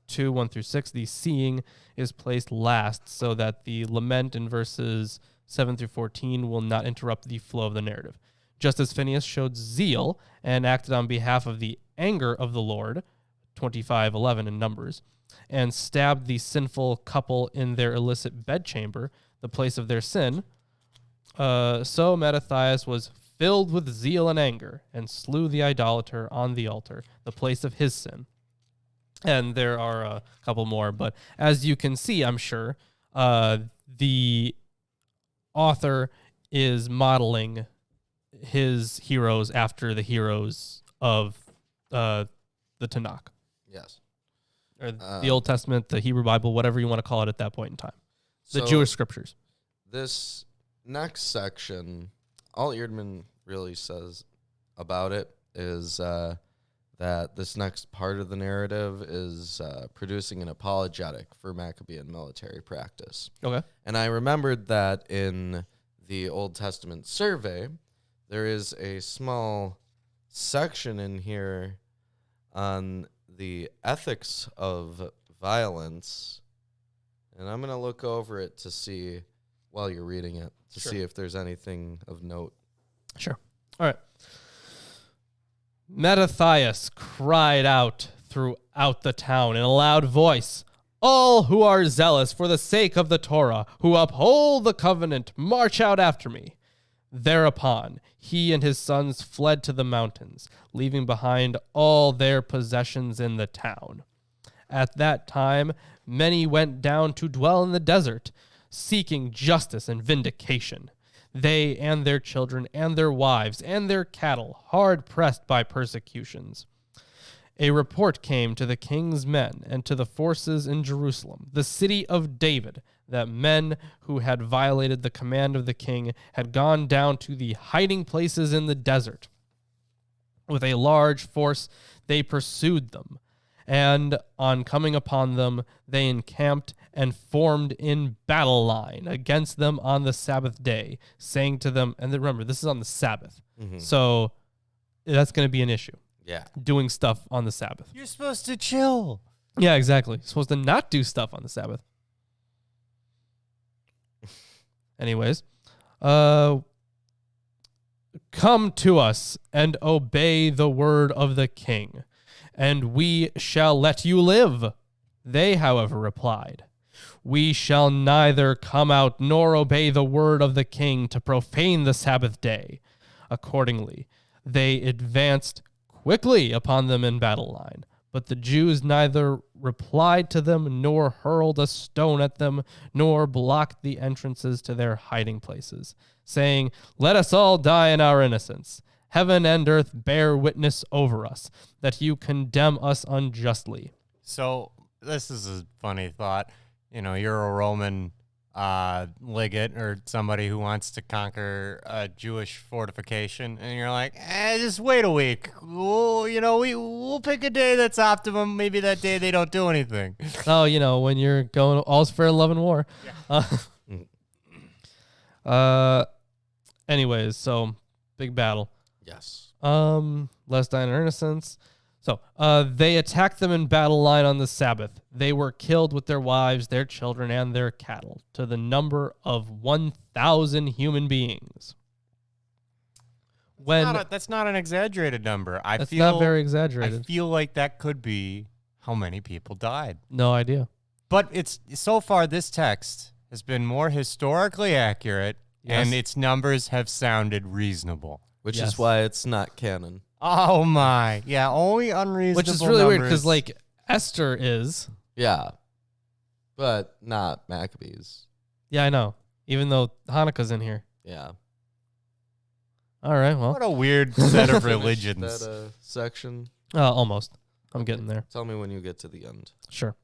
2, 1 through 6, the seeing is placed last so that the lament in verses 7 through 14 will not interrupt the flow of the narrative. Just as Phinehas showed zeal and acted on behalf of the anger of the Lord, 25:11 in Numbers, and stabbed the sinful couple in their illicit bedchamber, the place of their sin, so Mattathias was filled with zeal and anger, and slew the idolater on the altar, the place of his sin. And there are a couple more, but as you can see, I'm sure, the author is modeling his heroes after the heroes of the Tanakh. Yes. Or the Old Testament, the Hebrew Bible, whatever you want to call it at that point in time. The Jewish scriptures. This next section, all Eerdman really says about it is that this next part of the narrative is producing an apologetic for Maccabean military practice. Okay. And I remembered that in the Old Testament survey, there is a small section in here on the ethics of violence. And I'm going to look over it to see, while you're reading it, to Sure. see if there's anything of note. Sure. All right. Mattathias cried out throughout the town in a loud voice, "All who are zealous for the sake of the Torah, who uphold the covenant, march out after me." Thereupon, he and his sons fled to the mountains, leaving behind all their possessions in the town. At that time, many went down to dwell in the desert, seeking justice and vindication. They and their children and their wives and their cattle, hard pressed by persecutions. A report came to the king's men and to the forces in Jerusalem, the city of David, that men who had violated the command of the king had gone down to the hiding places in the desert. With a large force, they pursued them, and on coming upon them, they encamped and formed in battle line against them on the Sabbath day, saying to them, and remember, this is on the Sabbath, so that's going to be an issue. Yeah. Doing stuff on the Sabbath. You're supposed to chill. Yeah, exactly. You're supposed to not do stuff on the Sabbath. Anyways, come to us and obey the word of the king, and we shall let you live. They, however, replied, "We shall neither come out nor obey the word of the king to profane the Sabbath day." Accordingly, they advanced quickly upon them in battle line. But the Jews neither replied to them, nor hurled a stone at them, nor blocked the entrances to their hiding places, saying, "Let us all die in our innocence. Heaven and earth bear witness over us, that you condemn us unjustly." So this is a funny thought. You know, you're a Roman legate or somebody who wants to conquer a Jewish fortification, and you're like, just wait a week. We'll pick a day that's optimum. Maybe that day they don't do anything. Oh, when you're going, all's fair in love and war. Yeah. Anyways, so big battle. Yes. Less die in our innocence. So, they attacked them in battle line on the Sabbath. They were killed with their wives, their children, and their cattle, to the number of 1,000 human beings. That's not an exaggerated number. That's not very exaggerated. I feel like that could be how many people died. No idea. But so far this text has been more historically accurate, Yes. and its numbers have sounded reasonable. Which Yes. is why it's not canon. Oh my. Yeah, only unreasonable Which is really weird because, numbers. Esther is. Yeah. But not Maccabees. Yeah, I know. Even though Hanukkah's in here. Yeah. All right, well. What a weird set of Finish religions. that section. Almost. I'm getting there. Tell me when you get to the end. Sure.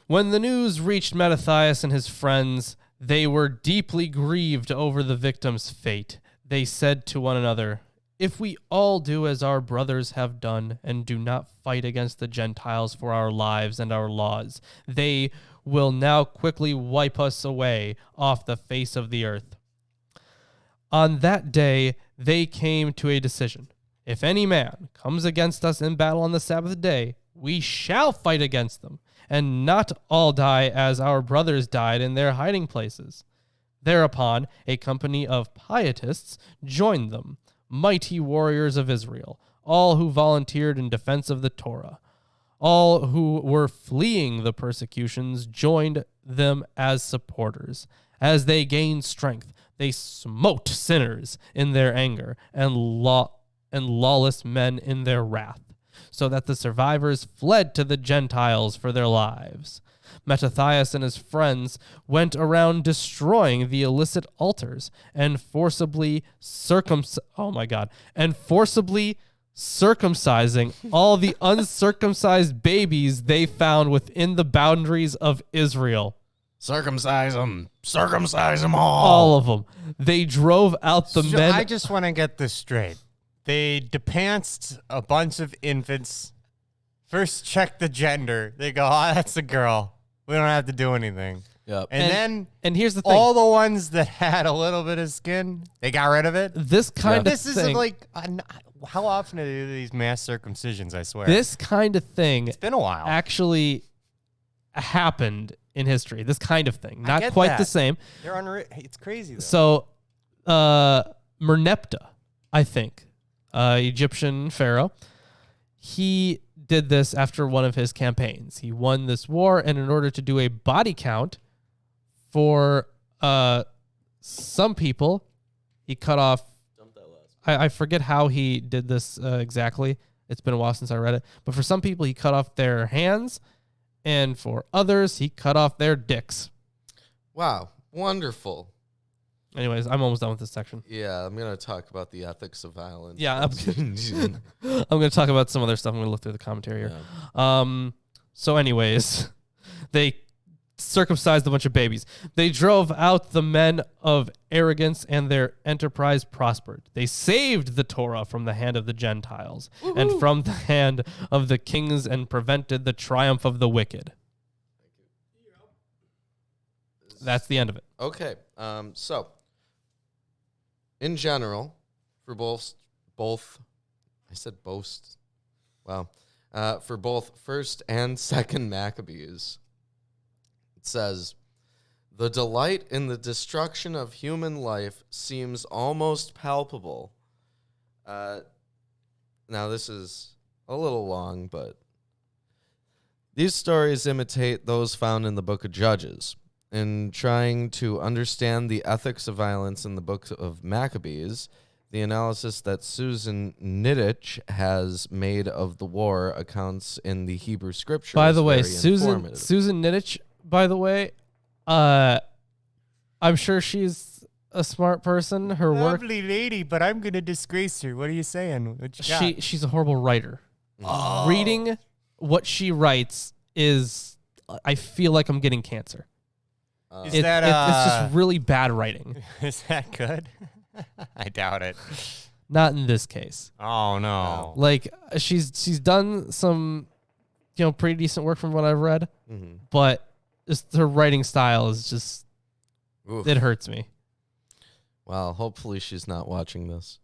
When the news reached Mattathias and his friends, they were deeply grieved over the victim's fate. They said to one another, "If we all do as our brothers have done and do not fight against the Gentiles for our lives and our laws, they will now quickly wipe us away off the face of the earth." On that day, they came to a decision. If any man comes against us in battle on the Sabbath day, we shall fight against them, and not all die as our brothers died in their hiding places. Thereupon, a company of pietists joined them, mighty warriors of Israel, all who volunteered in defense of the Torah. All who were fleeing the persecutions joined them as supporters. As they gained strength, they smote sinners in their anger and lawless men in their wrath, so that the survivors fled to the Gentiles for their lives. Mattathias and his friends went around destroying the illicit altars and forcibly circumcising all the uncircumcised babies they found within the boundaries of Israel. Circumcise them all. All of them. They drove out the men. I just want to get this straight. They depanced a bunch of infants. First check the gender. They go, "Oh, that's a girl. We don't have to do anything." Yep. And And here's the thing. all the ones that had a little bit of skin, they got rid of it. This kind of This thing. is like, how often do they do these mass circumcisions, I swear? This kind of thing It's been a while. actually happened in history. This kind of thing, I not get quite that. the same. They're it's crazy, though. So, Merneptah, I think, Egyptian pharaoh, he did this after one of his campaigns. He won this war, and in order to do a body count for some people, he cut off. I forget how he did this exactly. It's been a while since I read it. But for some people, he cut off their hands, and for others, he cut off their dicks. Wow, wonderful. Anyways, I'm almost done with this section. Yeah, I'm going to talk about the ethics of violence. Yeah, I'm going to talk about some other stuff. I'm going to look through the commentary here. Yeah. So anyways, they circumcised a bunch of babies. They drove out the men of arrogance, and their enterprise prospered. They saved the Torah from the hand of the Gentiles and from the hand of the kings, and prevented the triumph of the wicked. That's the end of it. Okay, so in general, for both, I said boast. Wow. For both first and second Maccabees, it says, the delight in the destruction of human life seems almost palpable. Now, this is a little long, but these stories imitate those found in the book of Judges. In trying to understand the ethics of violence in the book of Maccabees, the analysis that Susan Nittich has made of the war accounts in the Hebrew scriptures. By the way, Susan Nittich, by the way, I'm sure she's a smart person. Her work, Lovely lady, but I'm going to disgrace her. What are you saying? What you got? she's a horrible writer. Oh. Reading what she writes is, I feel like I'm getting cancer. Is It's that just really bad writing. Is that good? I doubt it. Not in this case. Oh no. Like she's done some, pretty decent work from what I've read, but just her writing style is just, Oof. it hurts me. Well, hopefully she's not watching this.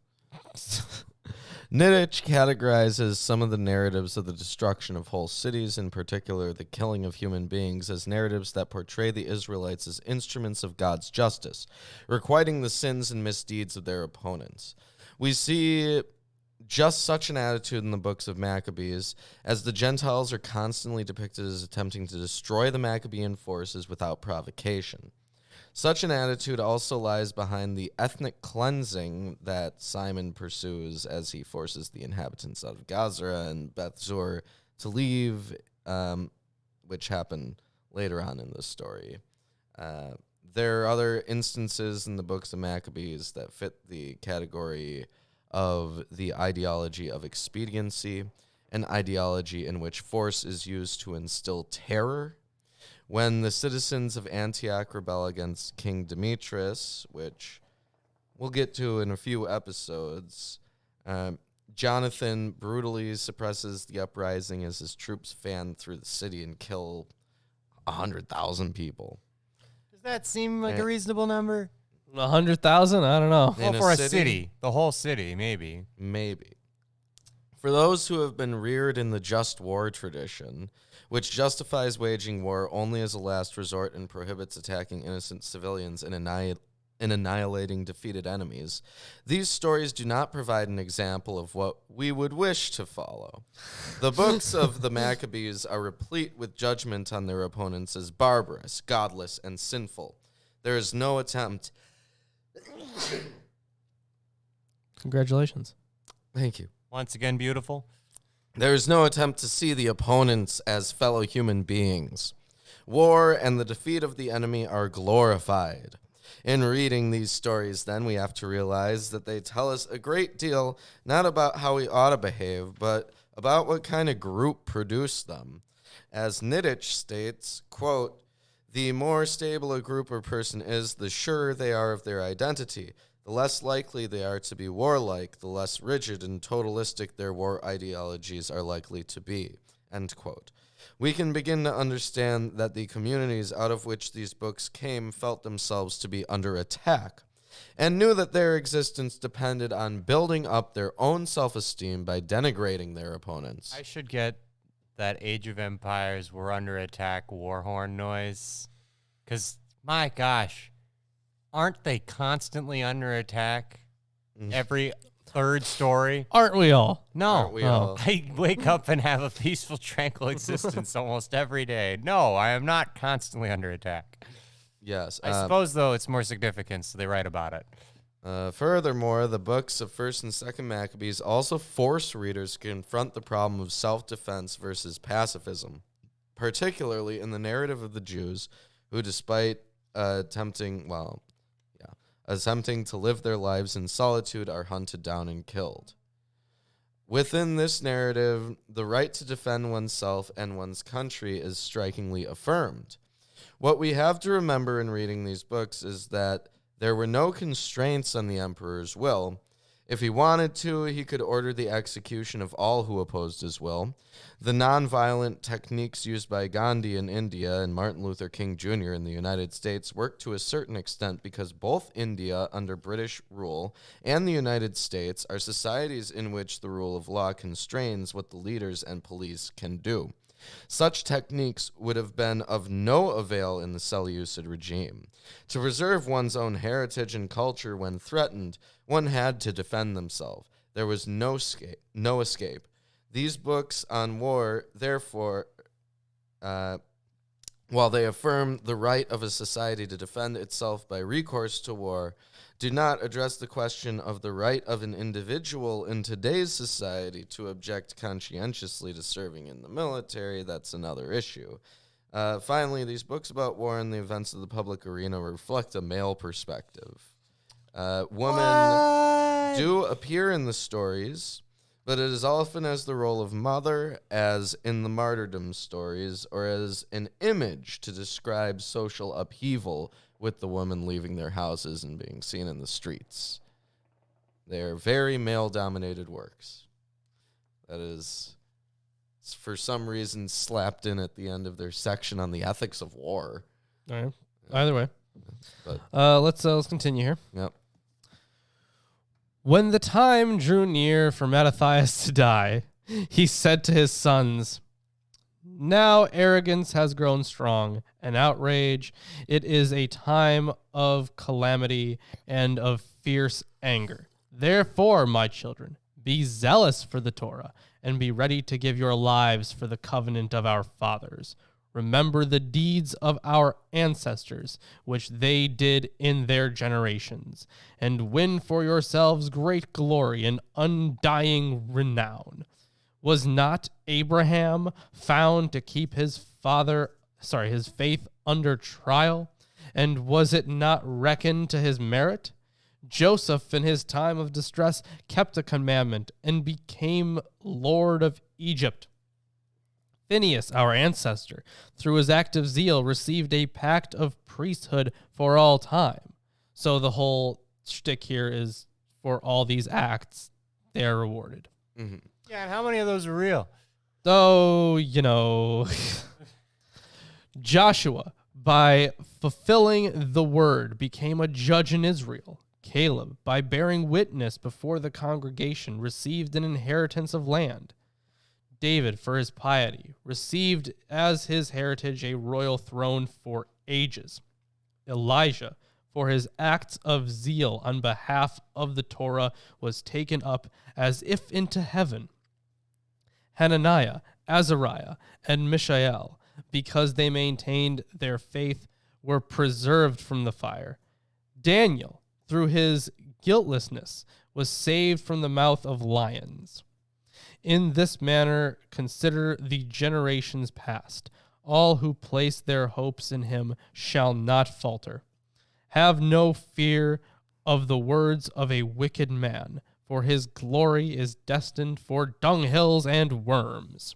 Nittich categorizes some of the narratives of the destruction of whole cities, in particular the killing of human beings, as narratives that portray the Israelites as instruments of God's justice, requiting the sins and misdeeds of their opponents. We see just such an attitude in the books of Maccabees, as the Gentiles are constantly depicted as attempting to destroy the Maccabean forces without provocation. Such an attitude also lies behind the ethnic cleansing that Simon pursues as he forces the inhabitants out of Gaza and Beth Zur to leave, which happen later on in the story. There are other instances in the books of Maccabees that fit the category of the ideology of expediency, an ideology in which force is used to instill terror. When the citizens of Antioch rebel against King Demetrius, which we'll get to in a few episodes, Jonathan brutally suppresses the uprising as his troops fan through the city and kill 100,000 people. Does that seem like a reasonable number? 100,000? I don't know. Well, for a city. The whole city, maybe. Maybe. For those who have been reared in the just war tradition, which justifies waging war only as a last resort and prohibits attacking innocent civilians and annihilating defeated enemies, these stories do not provide an example of what we would wish to follow. The books of the Maccabees are replete with judgment on their opponents as barbarous, godless, and sinful. There is no attempt... Congratulations. Thank you. Once again, beautiful. There is no attempt to see the opponents as fellow human beings. War and the defeat of the enemy are glorified. In reading these stories, then, we have to realize that they tell us a great deal, not about how we ought to behave, but about what kind of group produced them. As Nittich states, quote, the more stable a group or person is, the surer they are of their identity. The less likely they are to be warlike, the less rigid and totalistic their war ideologies are likely to be. End quote. We can begin to understand that the communities out of which these books came felt themselves to be under attack and knew that their existence depended on building up their own self-esteem by denigrating their opponents. I should get that Age of Empires We're Under Attack war horn noise? Because, my gosh, aren't they constantly under attack? Every third story? Aren't we all? No. Aren't we all? I wake up and have a peaceful, tranquil existence almost every day. No, I am not constantly under attack. Yes. I suppose, though, it's more significant, so they write about it. Furthermore, the books of 1st and 2nd Maccabees also force readers to confront the problem of self-defense versus pacifism, particularly in the narrative of the Jews who, despite attempting to live their lives in solitude, are hunted down and killed. Within this narrative, the right to defend oneself and one's country is strikingly affirmed. What we have to remember in reading these books is that there were no constraints on the emperor's will. If he wanted to, he could order the execution of all who opposed his will. The nonviolent techniques used by Gandhi in India and Martin Luther King Jr. in the United States worked to a certain extent because both India under British rule and the United States are societies in which the rule of law constrains what the leaders and police can do. Such techniques would have been of no avail in the Seleucid regime. To preserve one's own heritage and culture when threatened, one had to defend themselves. There was no escape. These books on war, therefore, while they affirm the right of a society to defend itself by recourse to war, do not address the question of the right of an individual in today's society to object conscientiously to serving in the military. That's another issue. Finally, these books about war and the events of the public arena reflect a male perspective. Women do appear in the stories, but it is often as the role of mother, as in the martyrdom stories, or as an image to describe social upheaval with the women leaving their houses and being seen in the streets. They are very male-dominated works. That is, for some reason, slapped in at the end of their section on the ethics of war. All right. Either way. But Let's continue here. yep. When the time drew near for Mattathias to die, he said to his sons, "Now arrogance has grown strong, and outrage. It is a time of calamity and of fierce anger. Therefore, my children, be zealous for the Torah, and be ready to give your lives for the covenant of our fathers. Remember the deeds of our ancestors, which they did in their generations, and win for yourselves great glory and undying renown. Was not Abraham found to keep his faith under trial? And was it not reckoned to his merit? Joseph, in his time of distress, kept a commandment and became Lord of Egypt. Phineas, our ancestor, through his active zeal, received a pact of priesthood for all time." So the whole shtick here is for all these acts, they're rewarded. Mm-hmm. Yeah, and how many of those are real? So, Joshua, by fulfilling the word, became a judge in Israel. Caleb, by bearing witness before the congregation, received an inheritance of land. David, for his piety, received as his heritage a royal throne for ages. Elijah, for his acts of zeal on behalf of the Torah, was taken up as if into heaven. Hananiah, Azariah, and Mishael, because they maintained their faith, were preserved from the fire. Daniel, through his guiltlessness, was saved from the mouth of lions. In this manner, consider the generations past. All who place their hopes in him shall not falter. Have no fear of the words of a wicked man, for his glory is destined for dunghills and worms.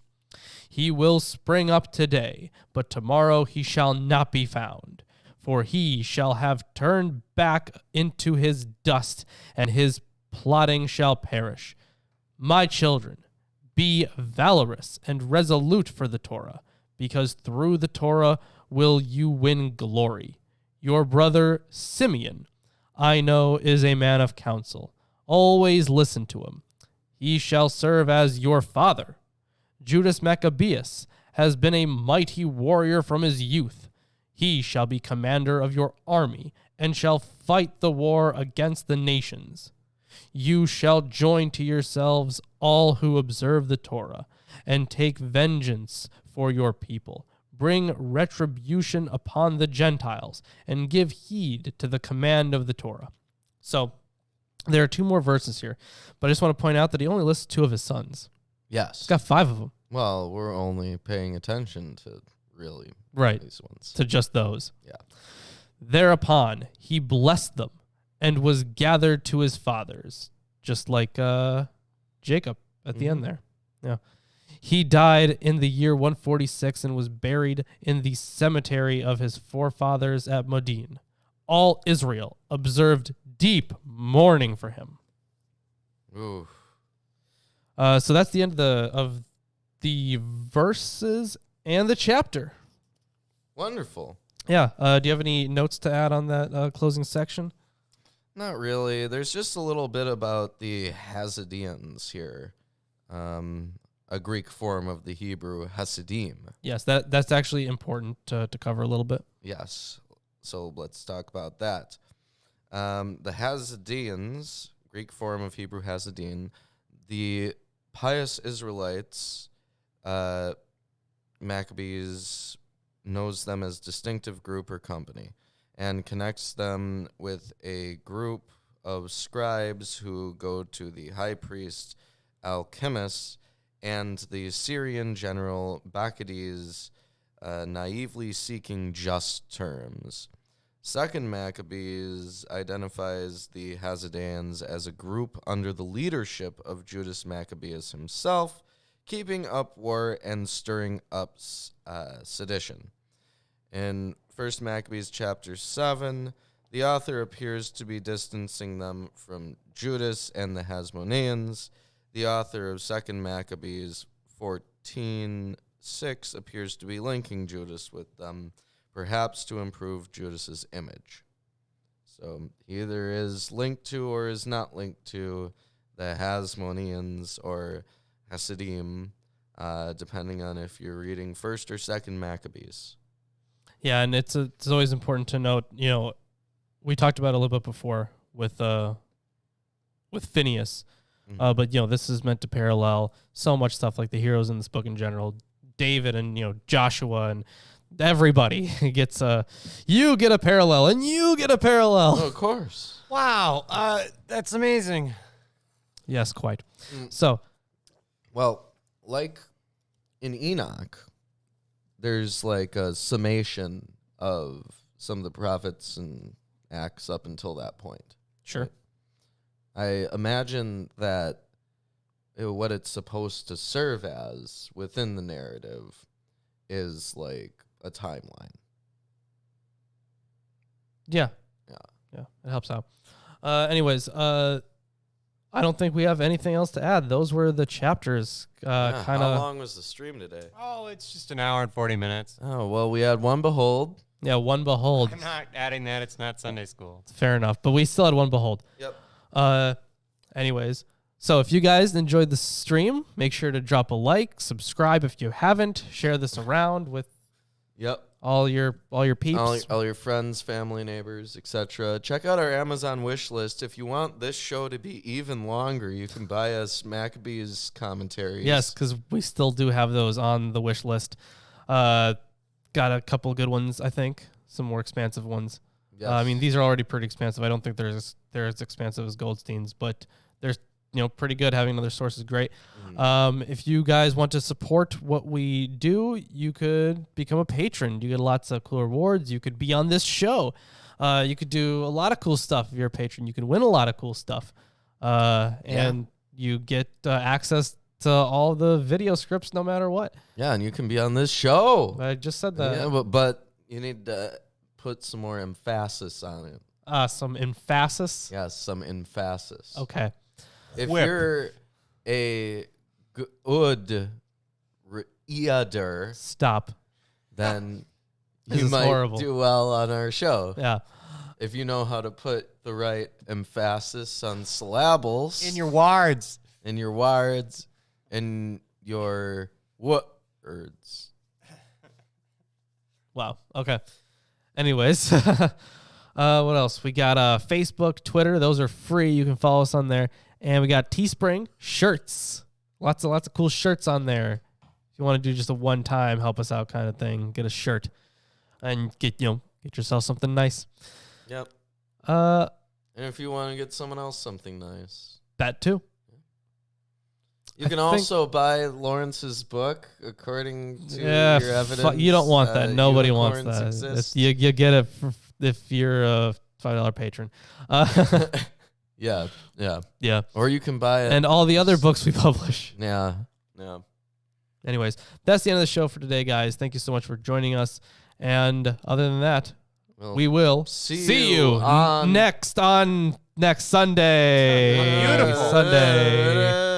He will spring up today, but tomorrow he shall not be found, for he shall have turned back into his dust, and his plotting shall perish. My children, be valorous and resolute for the Torah, because through the Torah will you win glory. Your brother Simeon, I know, is a man of counsel. Always listen to him. He shall serve as your father. Judas Maccabeus has been a mighty warrior from his youth. He shall be commander of your army and shall fight the war against the nations. You shall join to yourselves all who observe the Torah and take vengeance for your people. Bring retribution upon the Gentiles and give heed to the command of the Torah. So there are 2 more verses here, but I just want to point out that he only lists 2 of his sons. Yes. He's got 5 of them. Well, we're only paying attention to really Right. these ones. To just those. Yeah. Thereupon he blessed them and was gathered to his fathers, just like Jacob at the end there. Yeah. He died in the year 146 and was buried in the cemetery of his forefathers at Modin. All Israel observed deep mourning for him. Ooh. So that's the end of the verses and the chapter. Wonderful. Yeah. Do you have any notes to add on that closing section? Not really. There's just a little bit about the Hasmoneans here. A Greek form of the Hebrew Hasidim. Yes, that's actually important to cover a little bit. Yes. So let's talk about that. The Hasmoneans, Greek form of Hebrew Hasidim, the pious Israelites, Maccabees knows them as distinctive group or company and connects them with a group of scribes who go to the high priest Alchemists and the Syrian general Maccabees, naively seeking just terms. Second Maccabees identifies the Hasmoneans as a group under the leadership of Judas Maccabeus himself, keeping up war and stirring up sedition. In 1 Maccabees chapter 7, the author appears to be distancing them from Judas and the Hasmoneans. The author of 2 Maccabees 14:6 appears to be linking Judas with them, perhaps to improve Judas's image. So he either is linked to or is not linked to the Hasmoneans or Hasidim, depending on if you're reading 1st or 2nd Maccabees. Yeah, and it's always important to note, we talked about it a little bit before with Phineas, but this is meant to parallel so much stuff like the heroes in this book in general. David and Joshua and everybody gets you get a parallel and you get a parallel. Oh, of course. Wow, that's amazing. Yes, quite. So, well, like in Enoch, there's like a summation of some of the prophets and acts up until that point. Sure. I imagine that what it's supposed to serve as within the narrative is like a timeline. Yeah. It helps out. Anyways, I don't think we have anything else to add. Those were the chapters. How long was the stream today? Oh, it's just an hour and 40 minutes. Oh, well, we had one behold. Yeah, one behold. I'm not adding that. It's not Sunday school. Fair enough, but we still had one behold. Yep. Anyways, so if you guys enjoyed the stream, make sure to drop a like, subscribe if you haven't, share this around with all your peeps, all your friends, family, neighbors, etc. Check out our Amazon wish list. If you want this show to be even longer, you can buy us Maccabees commentaries. Yes, because we still do have those on the wish list. Got a couple good ones, I think. Some more expansive ones. Yes. I mean, these are already pretty expansive. I don't think they're as expansive as Goldstein's, but they're pretty good. Having another source is great. If you guys want to support what we do, you could become a patron. You get lots of cool rewards. You could be on this show. You could do a lot of cool stuff if you're a patron. You can win a lot of cool stuff. And you get access to all the video scripts no matter what. Yeah, and you can be on this show. I just said that. Yeah, but you need to put some more emphasis on it. Some emphasis? Yes, some emphasis. Okay. If you're a good reader, stop. Then This you is might horrible. do well on our show. Yeah. If you know how to put the right emphasis on syllables In your words. in your words, in your Words. Wow. Okay. Anyways, what else? We got Facebook, Twitter. Those are free. You can follow us on there. And we got Teespring shirts. Lots of cool shirts on there. If you want to do just a one-time help us out kind of thing, get a shirt and get yourself something nice. Yep. And if you want to get someone else something nice, that too. You can also buy Lawrence's book according to your evidence. You don't want that. Nobody wants that. You get it if you're a $5 patron. Yeah. Or you can buy it. And all the other books we publish. Yeah. Anyways, that's the end of the show for today, guys. Thank you so much for joining us. And other than that, we will see you next Sunday. Beautiful. Sunday.